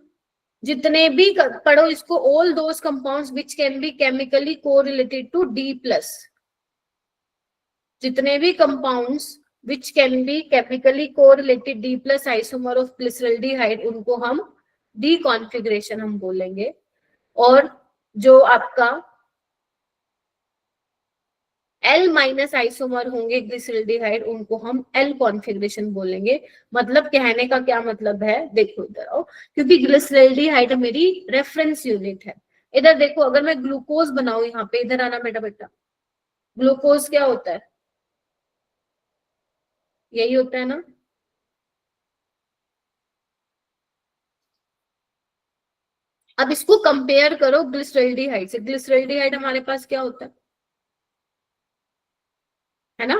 जितने भी पढ़ो इसको, all those compounds which can be chemically correlated to D plus, जितने भी compounds which can be chemically correlated D plus isomer of glyceraldehyde, उनको हम डी कॉन्फ़िगरेशन हम बोलेंगे। और जो आपका एल माइनस आइसोमर होंगे ग्लिसरल्डिहाइड, उनको हम एल कॉन्फ़िगरेशन बोलेंगे। मतलब कहने का क्या मतलब है, देखो इधर आओ, क्योंकि ग्लिसरल्डिहाइड मेरी रेफरेंस यूनिट है। इधर देखो, अगर मैं ग्लूकोज बनाऊं, यहाँ पे इधर आना बेटा, बेटा ग्लूकोज क्या होता है? यही होता है ना। अब इसको कंपेयर करो ग्लिसरल्डिहाइड से। ग्लिसरल्डिहाइड हमारे पास क्या होता है ना।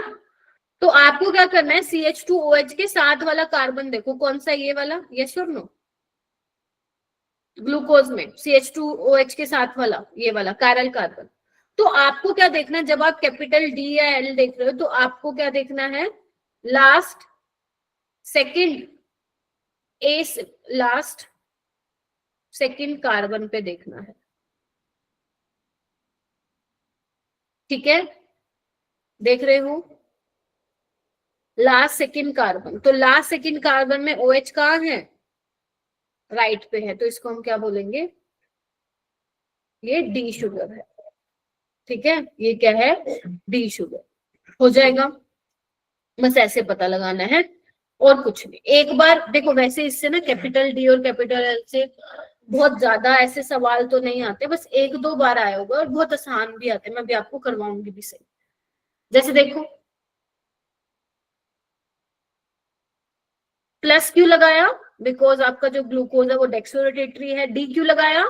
तो आपको क्या करना है, CH2OH के साथ वाला कार्बन देखो कौन सा, ये वाला, यस और नो? ग्लूकोज में CH2OH के साथ वाला, ये वाला कायरल कार्बन। तो आपको क्या देखना है, जब आप कैपिटल डी या एल देख रहे हो तो आपको क्या देखना है? Last second last second carbon पे देखना है। ठीक है, देख रहे हो लास्ट सेकंड कार्बन, तो लास्ट सेकंड कार्बन में OH कहाँ है? राइट पे है, तो इसको हम क्या बोलेंगे? ये डी शुगर है। ठीक है, ये क्या है? डी शुगर हो जाएगा। बस ऐसे पता लगाना है और कुछ नहीं। एक बार देखो, वैसे इससे ना कैपिटल डी और कैपिटल एल से बहुत ज्यादा ऐसे सवाल तो नहीं आते, बस एक दो बार आया होगा, और बहुत आसान भी आते हैं, मैं भी आपको करवाऊंगी भी सही। जैसे देखो, प्लस क्यों लगाया? बिकॉज आपका जो ग्लूकोज है वो डेक्सोरोटेटरी है। डी क्यों लगाया?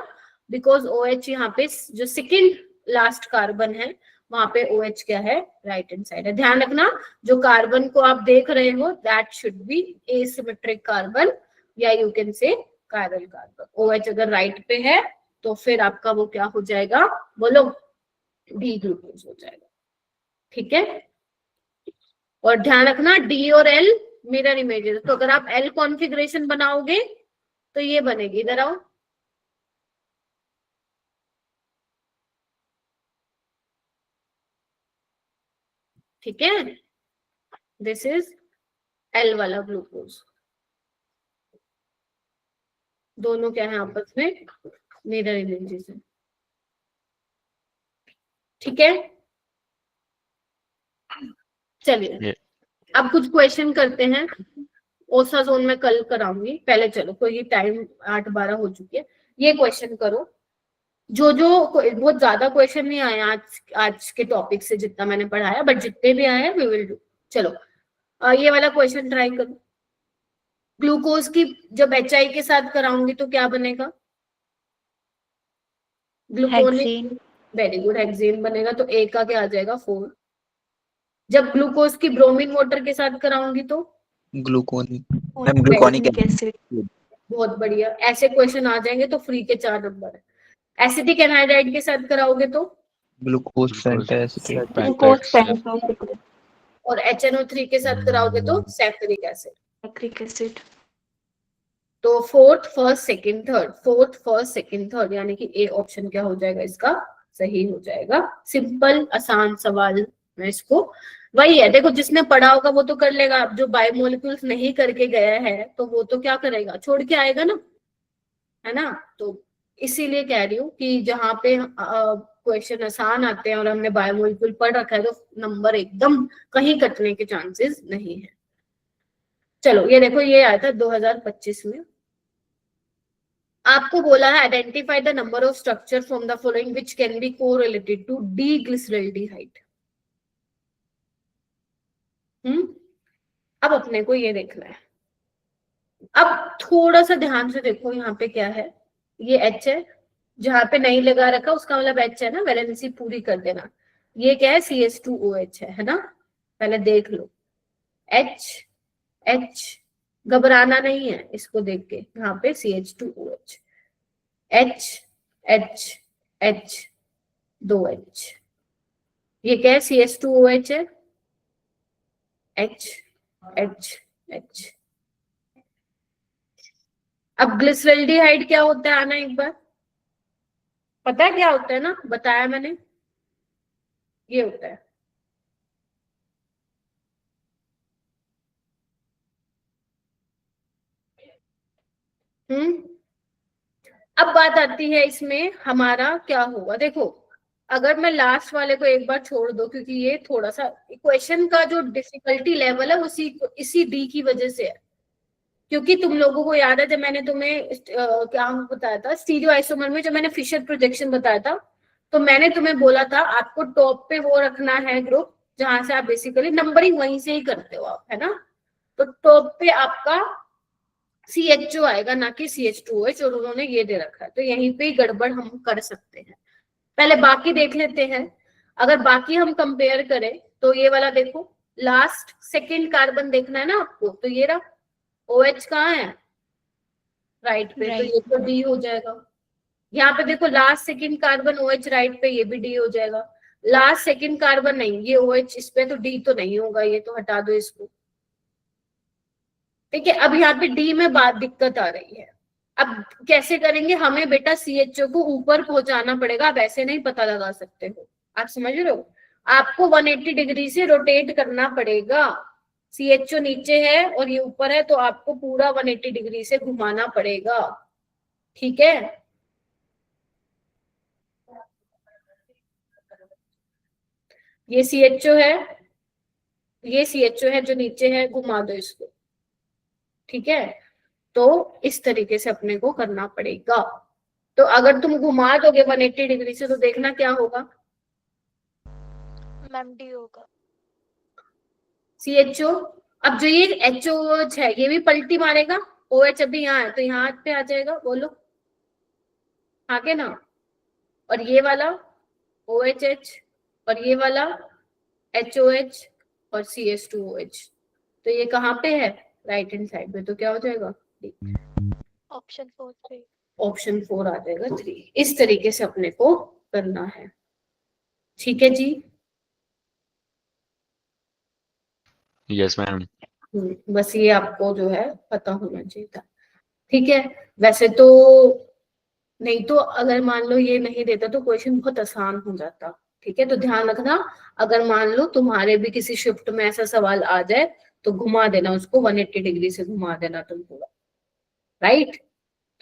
बिकॉज OH यहाँ पे जो सेकेंड लास्ट कार्बन है वहां पे OH क्या है, राइट हैंड साइड है। ध्यान रखना जो कार्बन को आप देख रहे हो that should be asymmetric carbon या you can say chiral carbon. OH अगर राइट पे है तो फिर आपका वो क्या हो जाएगा, बोलो, डी ग्लूकोज हो जाएगा। ठीक है, और ध्यान रखना डी और एल मिरर इमेजेस, तो अगर आप एल कॉन्फ़िगरेशन बनाओगे तो ये बनेगी, इधर आओ, ठीक है, दिस इज एल वाला ग्लूकोज। दोनों क्या है आपस में, मिरर इमेजेस है। ठीक है, चलिए अब कुछ क्वेश्चन करते हैं। ओसा जोन में कल कराऊंगी, पहले चलो कोई टाइम 8:12 हो चुकी है, ये क्वेश्चन करो। जो बहुत ज्यादा क्वेश्चन नहीं आए आज के टॉपिक से जितना मैंने पढ़ाया, बट जितने भी आए वी विल डू। चलो ये वाला क्वेश्चन ट्राई करो। ग्लूकोज की जब HI के साथ कराऊंगी तो क्या बनेगा, ग्लूकोनिक, वेरी गुड, हेक्सेन बनेगा, तो A का क्या आ जाएगा, 4। जब ग्लूकोज की ब्रोमीन वाटर के साथ कराऊंगी तो ग्लूकोनिक एसिड। बहुत बढ़िया, ऐसे क्वेश्चन आ जाएंगे तो फ्री के 4 नंबर है। एसिटिक एनहाइड्राइड के साथ कराओगे तो ग्लूकोज पेंटाएसिड। और HNO3 के साथ कराओगे तो सैकरिक एसिड। तो फोर्थ फर्स्ट सेकंड थर्ड यानी कि A ऑप्शन क्या हो जाएगा, इसका सही हो जाएगा। सिंपल आसान सवाल में इसको वही है, देखो जिसने पढ़ा होगा वो तो कर लेगा, अब जो बायोमोलिक्यूल्स नहीं करके गया है तो वो तो क्या करेगा, छोड़ के आएगा ना, है ना। तो इसीलिए कह रही हूँ कि जहाँ पे क्वेश्चन आसान आते हैं और हमने बायोमोलिक्यूल पढ़ रखा है तो नंबर एकदम कहीं कटने के चांसेस नहीं है। चलो ये देखो, ये आया था 2025 में, आपको बोला है identify the number of structure from the following which can be correlated to D glyceraldehyde. अब अपने को ये देखना है। अब थोड़ा सा ध्यान से देखो, यहाँ पे क्या है, ये H है, जहां पे नहीं लगा रखा उसका मतलब H है ना, वैलेंसी पूरी कर देना। ये क्या है, CH2OH है ना, पहले देख लो, H घबराना नहीं है इसको देख के, यहाँ पे CH2OH, H 2H, ये क्या है, CH2OH है, H। अब ग्लिसरैल्डिहाइड क्या होता है, आना एक बार, पता है क्या होता है ना, बताया मैंने, ये होता है, अब बात आती है इसमें हमारा क्या होगा। देखो अगर मैं लास्ट वाले को एक बार छोड़ दो, क्योंकि ये थोड़ा सा इक्वेशन का जो डिफिकल्टी लेवल है इसी डी की वजह से है, क्योंकि तुम लोगों को याद है जब मैंने तुम्हें क्या बताया था स्टीरियो आइसोमर में, जब मैंने फिशर प्रोजेक्शन बताया था तो मैंने तुम्हें बोला था आपको टॉप पे वो रखना है ग्रुप जहां से आप बेसिकली नंबरिंग वहीं से ही करते हो आप, है ना। तो टॉप पे आपका CHO आएगा ना कि CH2OH, और उन्होंने ये दे रखा है, तो यहीं पे गड़बड़ हम कर सकते हैं। पहले बाकी देख लेते हैं। अगर बाकी हम कंपेयर करें तो ये वाला देखो, लास्ट सेकंड कार्बन देखना है ना आपको, तो ये रहा OH कहाँ है, राइट पे, तो ये तो D हो जाएगा। यहाँ पे देखो last second carbon OH right पे, ये भी D हो जाएगा। लास्ट सेकंड कार्बन नहीं, ये OH इस पे, तो D तो नहीं होगा, ये तो हटा दो इसको। ठीक है, अब यहाँ पे D में बात दिक्कत आ रही है। अब कैसे करेंगे, हमें बेटा CHO को ऊपर पहुंचाना पड़ेगा, आप ऐसे नहीं पता लगा सकते हो, आप समझ रहे हो, आपको 180 डिग्री से रोटेट करना पड़ेगा। CHO नीचे है और ये ऊपर है, तो आपको पूरा 180 डिग्री से घुमाना पड़ेगा, ठीक है। ये CHO है, ये CHO है जो नीचे है, घुमा दो इसको, ठीक है। तो इस तरीके से अपने को करना पड़ेगा। तो अगर तुम घुमा दोगे 180 डिग्री से तो देखना क्या होगा, मैम D होगा। CHO, अब जो ये HOH है ये भी पलटी मारेगा, OH अभी यहाँ है तो यहाँ पे आ जाएगा, बोलो आगे ना, और ये वाला OHH और ये वाला HOH और CH2OH, तो ये कहाँ पे है? राइट हैंड साइड पे, तो क्या हो जाएगा? ऑप्शन 4 3। ऑप्शन 4 आ जाएगा 3। इस तरीके से अपने को करना है, ठीक है जी। Yes, ma'am. बस ये आपको जो है पता होना चाहिए था, ठीक है। वैसे तो नहीं तो अगर मान लो ये नहीं देता तो क्वेश्चन बहुत आसान हो जाता, ठीक है। तो ध्यान रखना, अगर मान लो तुम्हारे भी किसी शिफ्ट में ऐसा सवाल आ जाए तो घुमा देना उसको, 180 डिग्री से घुमा देना तुम पूरा, राइट।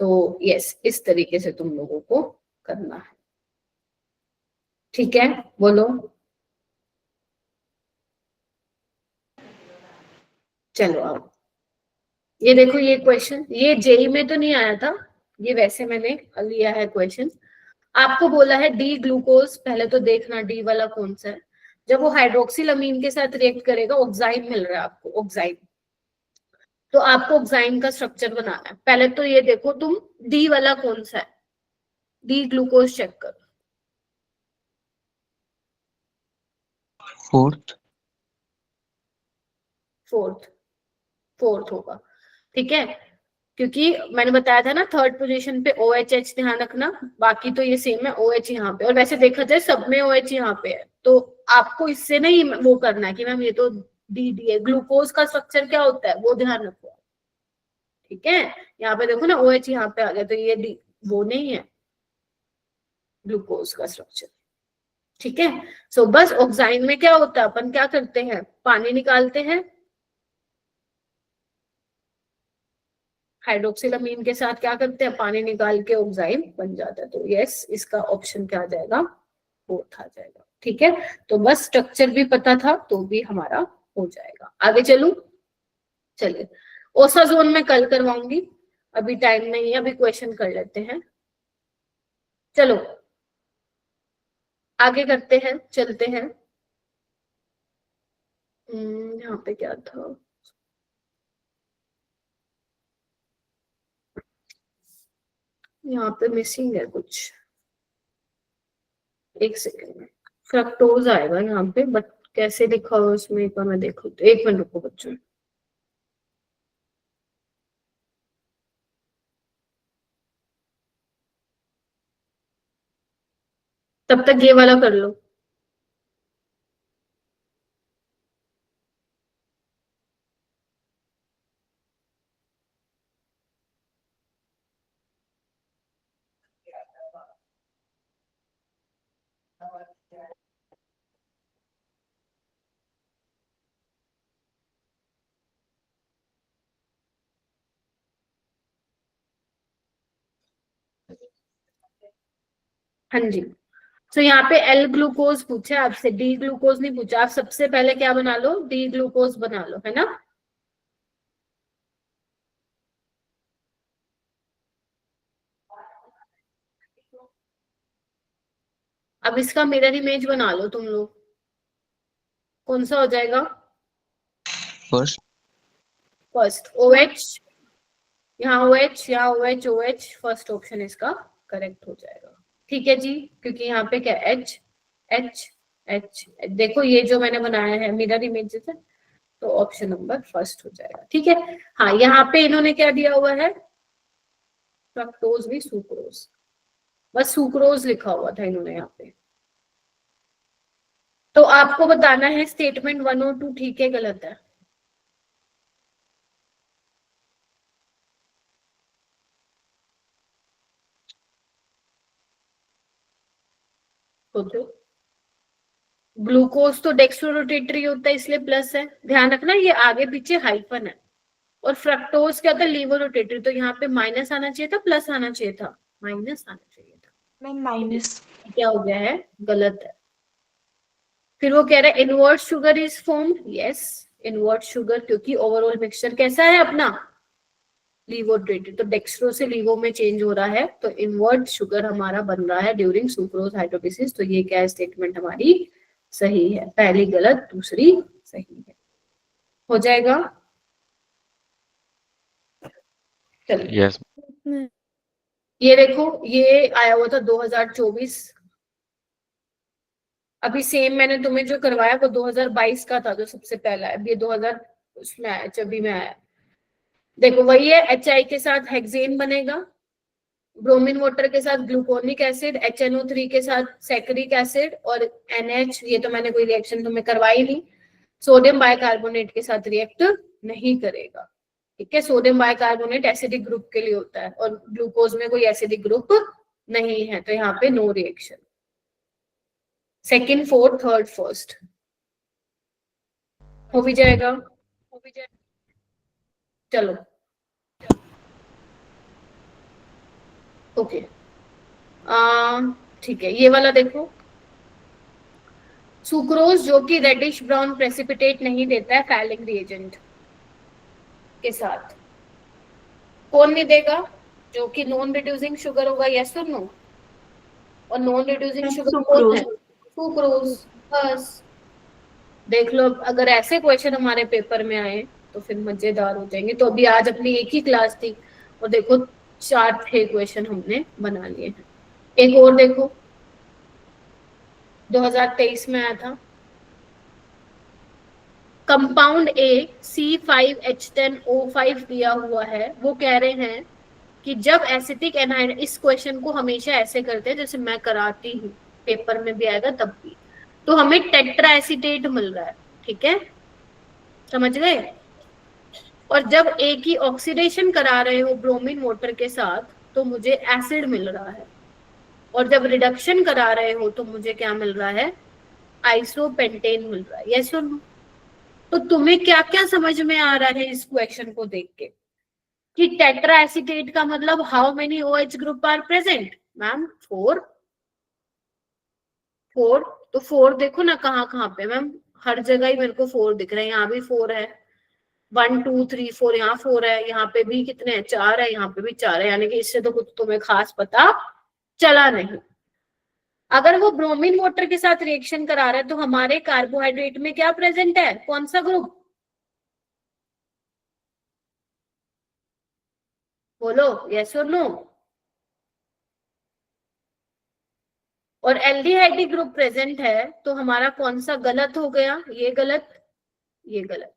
तो यस, इस तरीके से तुम लोगों को करना है, ठीक है। बोलो, चलो अब ये देखो, ये क्वेश्चन ये जेई में तो नहीं आया था, ये वैसे मैंने लिया है क्वेश्चन। आपको बोला है डी ग्लूकोज, पहले तो देखना डी वाला कौन सा है। जब वो हाइड्रोक्सिलामीन के साथ रिएक्ट करेगा, ऑक्साइन मिल रहा है आपको, ऑक्साइन, तो आपको ऑक्साइन का स्ट्रक्चर बनाना है। पहले तो ये देखो तुम, डी वाला कौन सा है, डी ग्लूकोज चेक करो। फोर्थ। फोर्थ होगा, ठीक है, क्योंकि मैंने बताया था ना थर्ड पोजीशन पे OHH, ध्यान रखना, बाकी तो ये सेम है, OH यहाँ पे, और वैसे देखा जाए सब में OH यहाँ पे है, तो आपको इससे नहीं वो करना है कि मैम ये तो डी है। ग्लूकोज का स्ट्रक्चर क्या होता है वो ध्यान रखो, ठीक है। यहाँ पे देखो ना OH यहाँ पे आ गया, तो ये डी वो नहीं है ग्लूकोज का स्ट्रक्चर, ठीक है। सो बस ऑक्साइन में क्या होता है, अपन क्या करते हैं, पानी निकालते हैं, हाइड्रोक्सिलामीन के साथ क्या करते हैं, पानी निकाल के ऑक्साइन बन जाता है। तो यस, इसका ऑप्शन क्या आ जाएगा, फोर्थ आ जाएगा, ठीक है। तो बस स्ट्रक्चर भी पता था तो भी हमारा हो जाएगा। आगे चलूं, चलिए ओसा जोन में कल करवाऊंगी, अभी टाइम नहीं है, अभी क्वेश्चन कर लेते हैं। चलो आगे करते हैं, चलते हैं। यहाँ पे क्या था, यहाँ पे मिसिंग है कुछ, एक सेकेंड में फ्रक्टोज आएगा यहाँ पे, बट कैसे लिखा हुआ उसमें एक बार मैं देखूं, तो एक मिनट रुको बच्चों। तब तक ये वाला कर लो। हाँ जी, तो यहाँ पे एल ग्लूकोज पूछा है आपसे, डी ग्लूकोज नहीं पूछा। आप सबसे पहले क्या बना लो, डी ग्लूकोज बना लो, है ना। अब इसका मिरर इमेज बना लो तुम लोग, कौन सा हो जाएगा, फर्स्ट। फर्स्ट OH, यहाँ OH, यहाँ OH, OH, फर्स्ट ऑप्शन इसका करेक्ट हो जाएगा, ठीक है जी। क्योंकि यहाँ पे क्या H H H, देखो ये जो मैंने बनाया है मिरर इमेज से, तो ऑप्शन नंबर फर्स्ट हो जाएगा, ठीक है। हाँ, यहाँ पे इन्होंने क्या दिया हुआ है, फ्रक्टोज भी सुक्रोज, बस सुक्रोज लिखा हुआ था इन्होंने यहाँ पे। तो आपको बताना है स्टेटमेंट 1 और 2 ठीक है गलत है। सोचो, ग्लूकोज तो डेक्स्ट्रोरोटेटरी होता है इसलिए प्लस है, ध्यान रखना ये आगे पीछे हाइफन है। और फ्रक्टोज क्या था, लीवर रोटेटरी, तो यहाँ पे माइनस आना चाहिए था, प्लस आना चाहिए था, माइनस आना चाहिए था, मैम माइनस। क्या हो गया है, गलत है। फिर वो कह रहा है invert sugar is formed, yes invert sugar, क्योंकि ओवरऑल मिक्सचर कैसा है अपना, लीवोट्रेटेड, तो डेक्स्ट्रो से लीवो में चेंज हो रहा है, तो इनवर्ट शुगर हमारा बन रहा है ड्यूरिंग सुक्रोज हाइड्रोलिसिस। तो ये क्या है, स्टेटमेंट हमारी सही है, पहली गलत दूसरी सही है, हो जाएगा। चलिए Yes. ये देखो, ये आया हुआ था 2024। अभी सेम मैंने तुम्हें जो करवाया वो 2022 का था, जो सबसे पहला है। अब ये 2000 उसमें आया, जब में आया। देखो वही है, HI के साथ हेक्सेन बनेगा, ब्रोमीन वाटर के साथ ग्लूकोनिक एसिड, HNO3 के साथ सैकरिक एसिड, और NH, ये तो मैंने कोई रिएक्शन तुम्हें करवाई नहीं। सोडियम बाइकार्बोनेट के साथ रिएक्ट नहीं करेगा, ठीक है। सोडियम बाइकार्बोनेट एसिडिक ग्रुप के लिए होता है, और ग्लूकोज में कोई एसिडिक ग्रुप नहीं है, तो यहाँ पे no reaction. Second, fourth, third, first हो भी जाएगा। चलो ओके, ठीक है। ये वाला देखो, सुक्रोज जो कि रेडिश ब्राउन प्रेसिपिटेट नहीं देता है फैलिंग रिएजेंट के साथ, कौन नहीं देगा? जो कि नॉन रिड्यूसिंग शुगर होगा, यस और नो? और नॉन रिड्यूसिंग शुगर कौन है? सुक्रोज। बस देख लो, अगर ऐसे क्वेश्चन हमारे पेपर में आए तो फिर मजेदार हो जाएंगे। तो अभी आज अपनी एक ही क्लास थी और देखो 4-6 क्वेश्चन हमने बना लिए हैं। एक और देखो, 2023 में आया था, कंपाउंड A C5H10O5 दिया हुआ है। वो कह रहे हैं कि जब एसिटिक एनाहाइड, इस क्वेश्चन को हमेशा ऐसे करते हैं जैसे मैं कराती हूँ, पेपर में भी आएगा तब भी, तो हमें टेट्रा एसीटेट मिल रहा है, ठीक है, समझ गए? और जब A की ऑक्सीडेशन करा रहे हो ब्रोमीन वाटर के साथ तो मुझे एसिड मिल रहा है, और जब रिडक्शन करा रहे हो तो मुझे क्या मिल रहा है? आइसोपेंटेन मिल रहा है, यस और नो? तो तुम्हें क्या क्या समझ में आ रहा है इस क्वेश्चन को देख के कि टेट्रा एसीटेट का मतलब how many OH group are present? Ma'am 4। तो 4 देखो ना कहाँ कहाँ पे मैम, हर जगह ही मेरे को 4 दिख रहे हैं। यहाँ भी 4 है, 1 2 3 4, यहाँ 4 है, यहाँ पे भी कितने हैं? 4 है, यहाँ पे भी 4 है, यानी कि इससे तो कुछ तुम्हें खास पता चला नहीं। अगर वो ब्रोमीन वाटर के साथ रिएक्शन करा रहा है तो हमारे कार्बोहाइड्रेट में क्या प्रेजेंट है? कौन सा ग्रुप? बोलो, यस और नो? और एल्डिहाइड ग्रुप प्रेजेंट है, तो हमारा कौन सा गलत हो गया? ये गलत, ये गलत।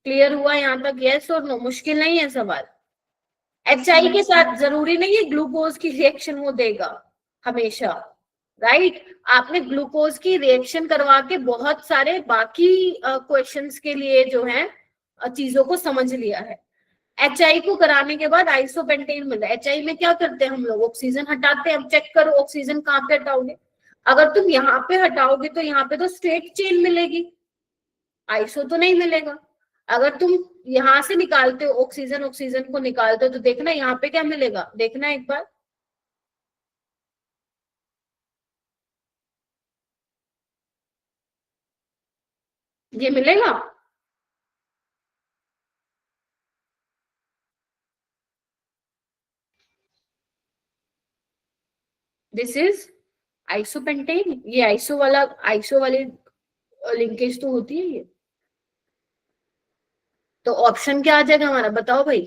क्लियर हुआ यहाँ तक? यस और नो? मुश्किल नहीं है सवाल। HI के साथ जरूरी नहीं है ग्लूकोज की रिएक्शन वो देगा हमेशा, राइट? आपने ग्लूकोज की रिएक्शन करवा के बहुत सारे बाकी क्वेश्चंस के लिए जो है चीजों को समझ लिया है। HI को कराने के बाद आइसोपेंटेन मिल रहा है। HI में क्या करते हैं हम लोग? ऑक्सीजन हटाते हैं। अब चेक करो ऑक्सीजन कहाँ पे हटाओगे? अगर तुम यहाँ पे हटाओगे तो यहाँ पे तो स्ट्रेट चेन मिलेगी, आइसो तो नहीं मिलेगा। अगर तुम यहाँ से निकालते हो ऑक्सीजन, ऑक्सीजन को निकालते हो तो देखना यहाँ पे क्या मिलेगा, देखना एक बार। ये मिलेगा, दिस इज आइसोपेंटेन। ये आइसो वाली लिंकेज तो होती है ये। तो ऑप्शन क्या आ जाएगा हमारा, बताओ भाई?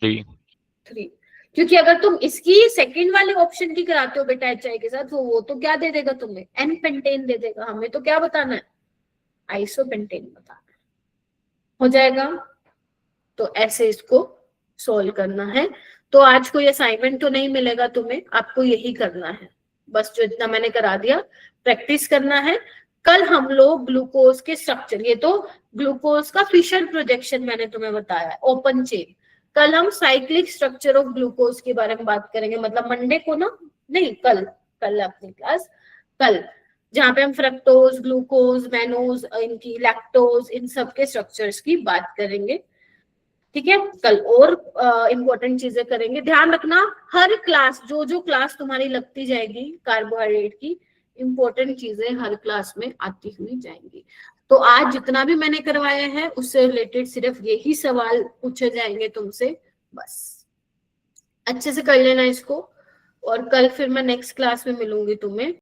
3। क्योंकि अगर तुम इसकी सेकंड वाले ऑप्शन की कराते हो बेटा HI के साथ, वो तो क्या दे देगा तुम्हें? N पेंटेन दे देगा। हमें तो क्या बताना है? आइसोपेंटेन बताना है। हो जाएगा? तो ऐसे इसको सोल्व करना है। तो आज कोई असाइनमेंट तो नहीं मिलेगा तुम्हें, आपको यही करना है, बस जो इतना मैंने करा दिया प्रैक्टिस करना है। कल हम लोग ग्लूकोज के स्ट्रक्चर, ये तो ग्लूकोज का फिशर प्रोजेक्शन मैंने तुम्हें बताया, ओपन चेन। कल हम साइक्लिक स्ट्रक्चर ऑफ ग्लूकोज के बारे में बात करेंगे, मतलब मंडे को ना, नहीं कल अपनी क्लास, कल, जहां पे हम फ्रक्टोज, ग्लूकोज, मैनोज, इनकी लैक्टोज, इन सब के स्ट्रक्चर्स की बात करेंगे, ठीक है? कल और इम्पोर्टेंट चीजें करेंगे। ध्यान रखना, हर क्लास, जो क्लास तुम्हारी लगती जाएगी कार्बोहाइड्रेट की, इंपॉर्टेंट चीजें हर क्लास में आती हुई जाएंगी। तो आज जितना भी मैंने करवाया है उससे रिलेटेड सिर्फ यही सवाल पूछे जाएंगे तुमसे, बस अच्छे से कर लेना इसको। और कल फिर मैं नेक्स्ट क्लास में मिलूंगी तुम्हें।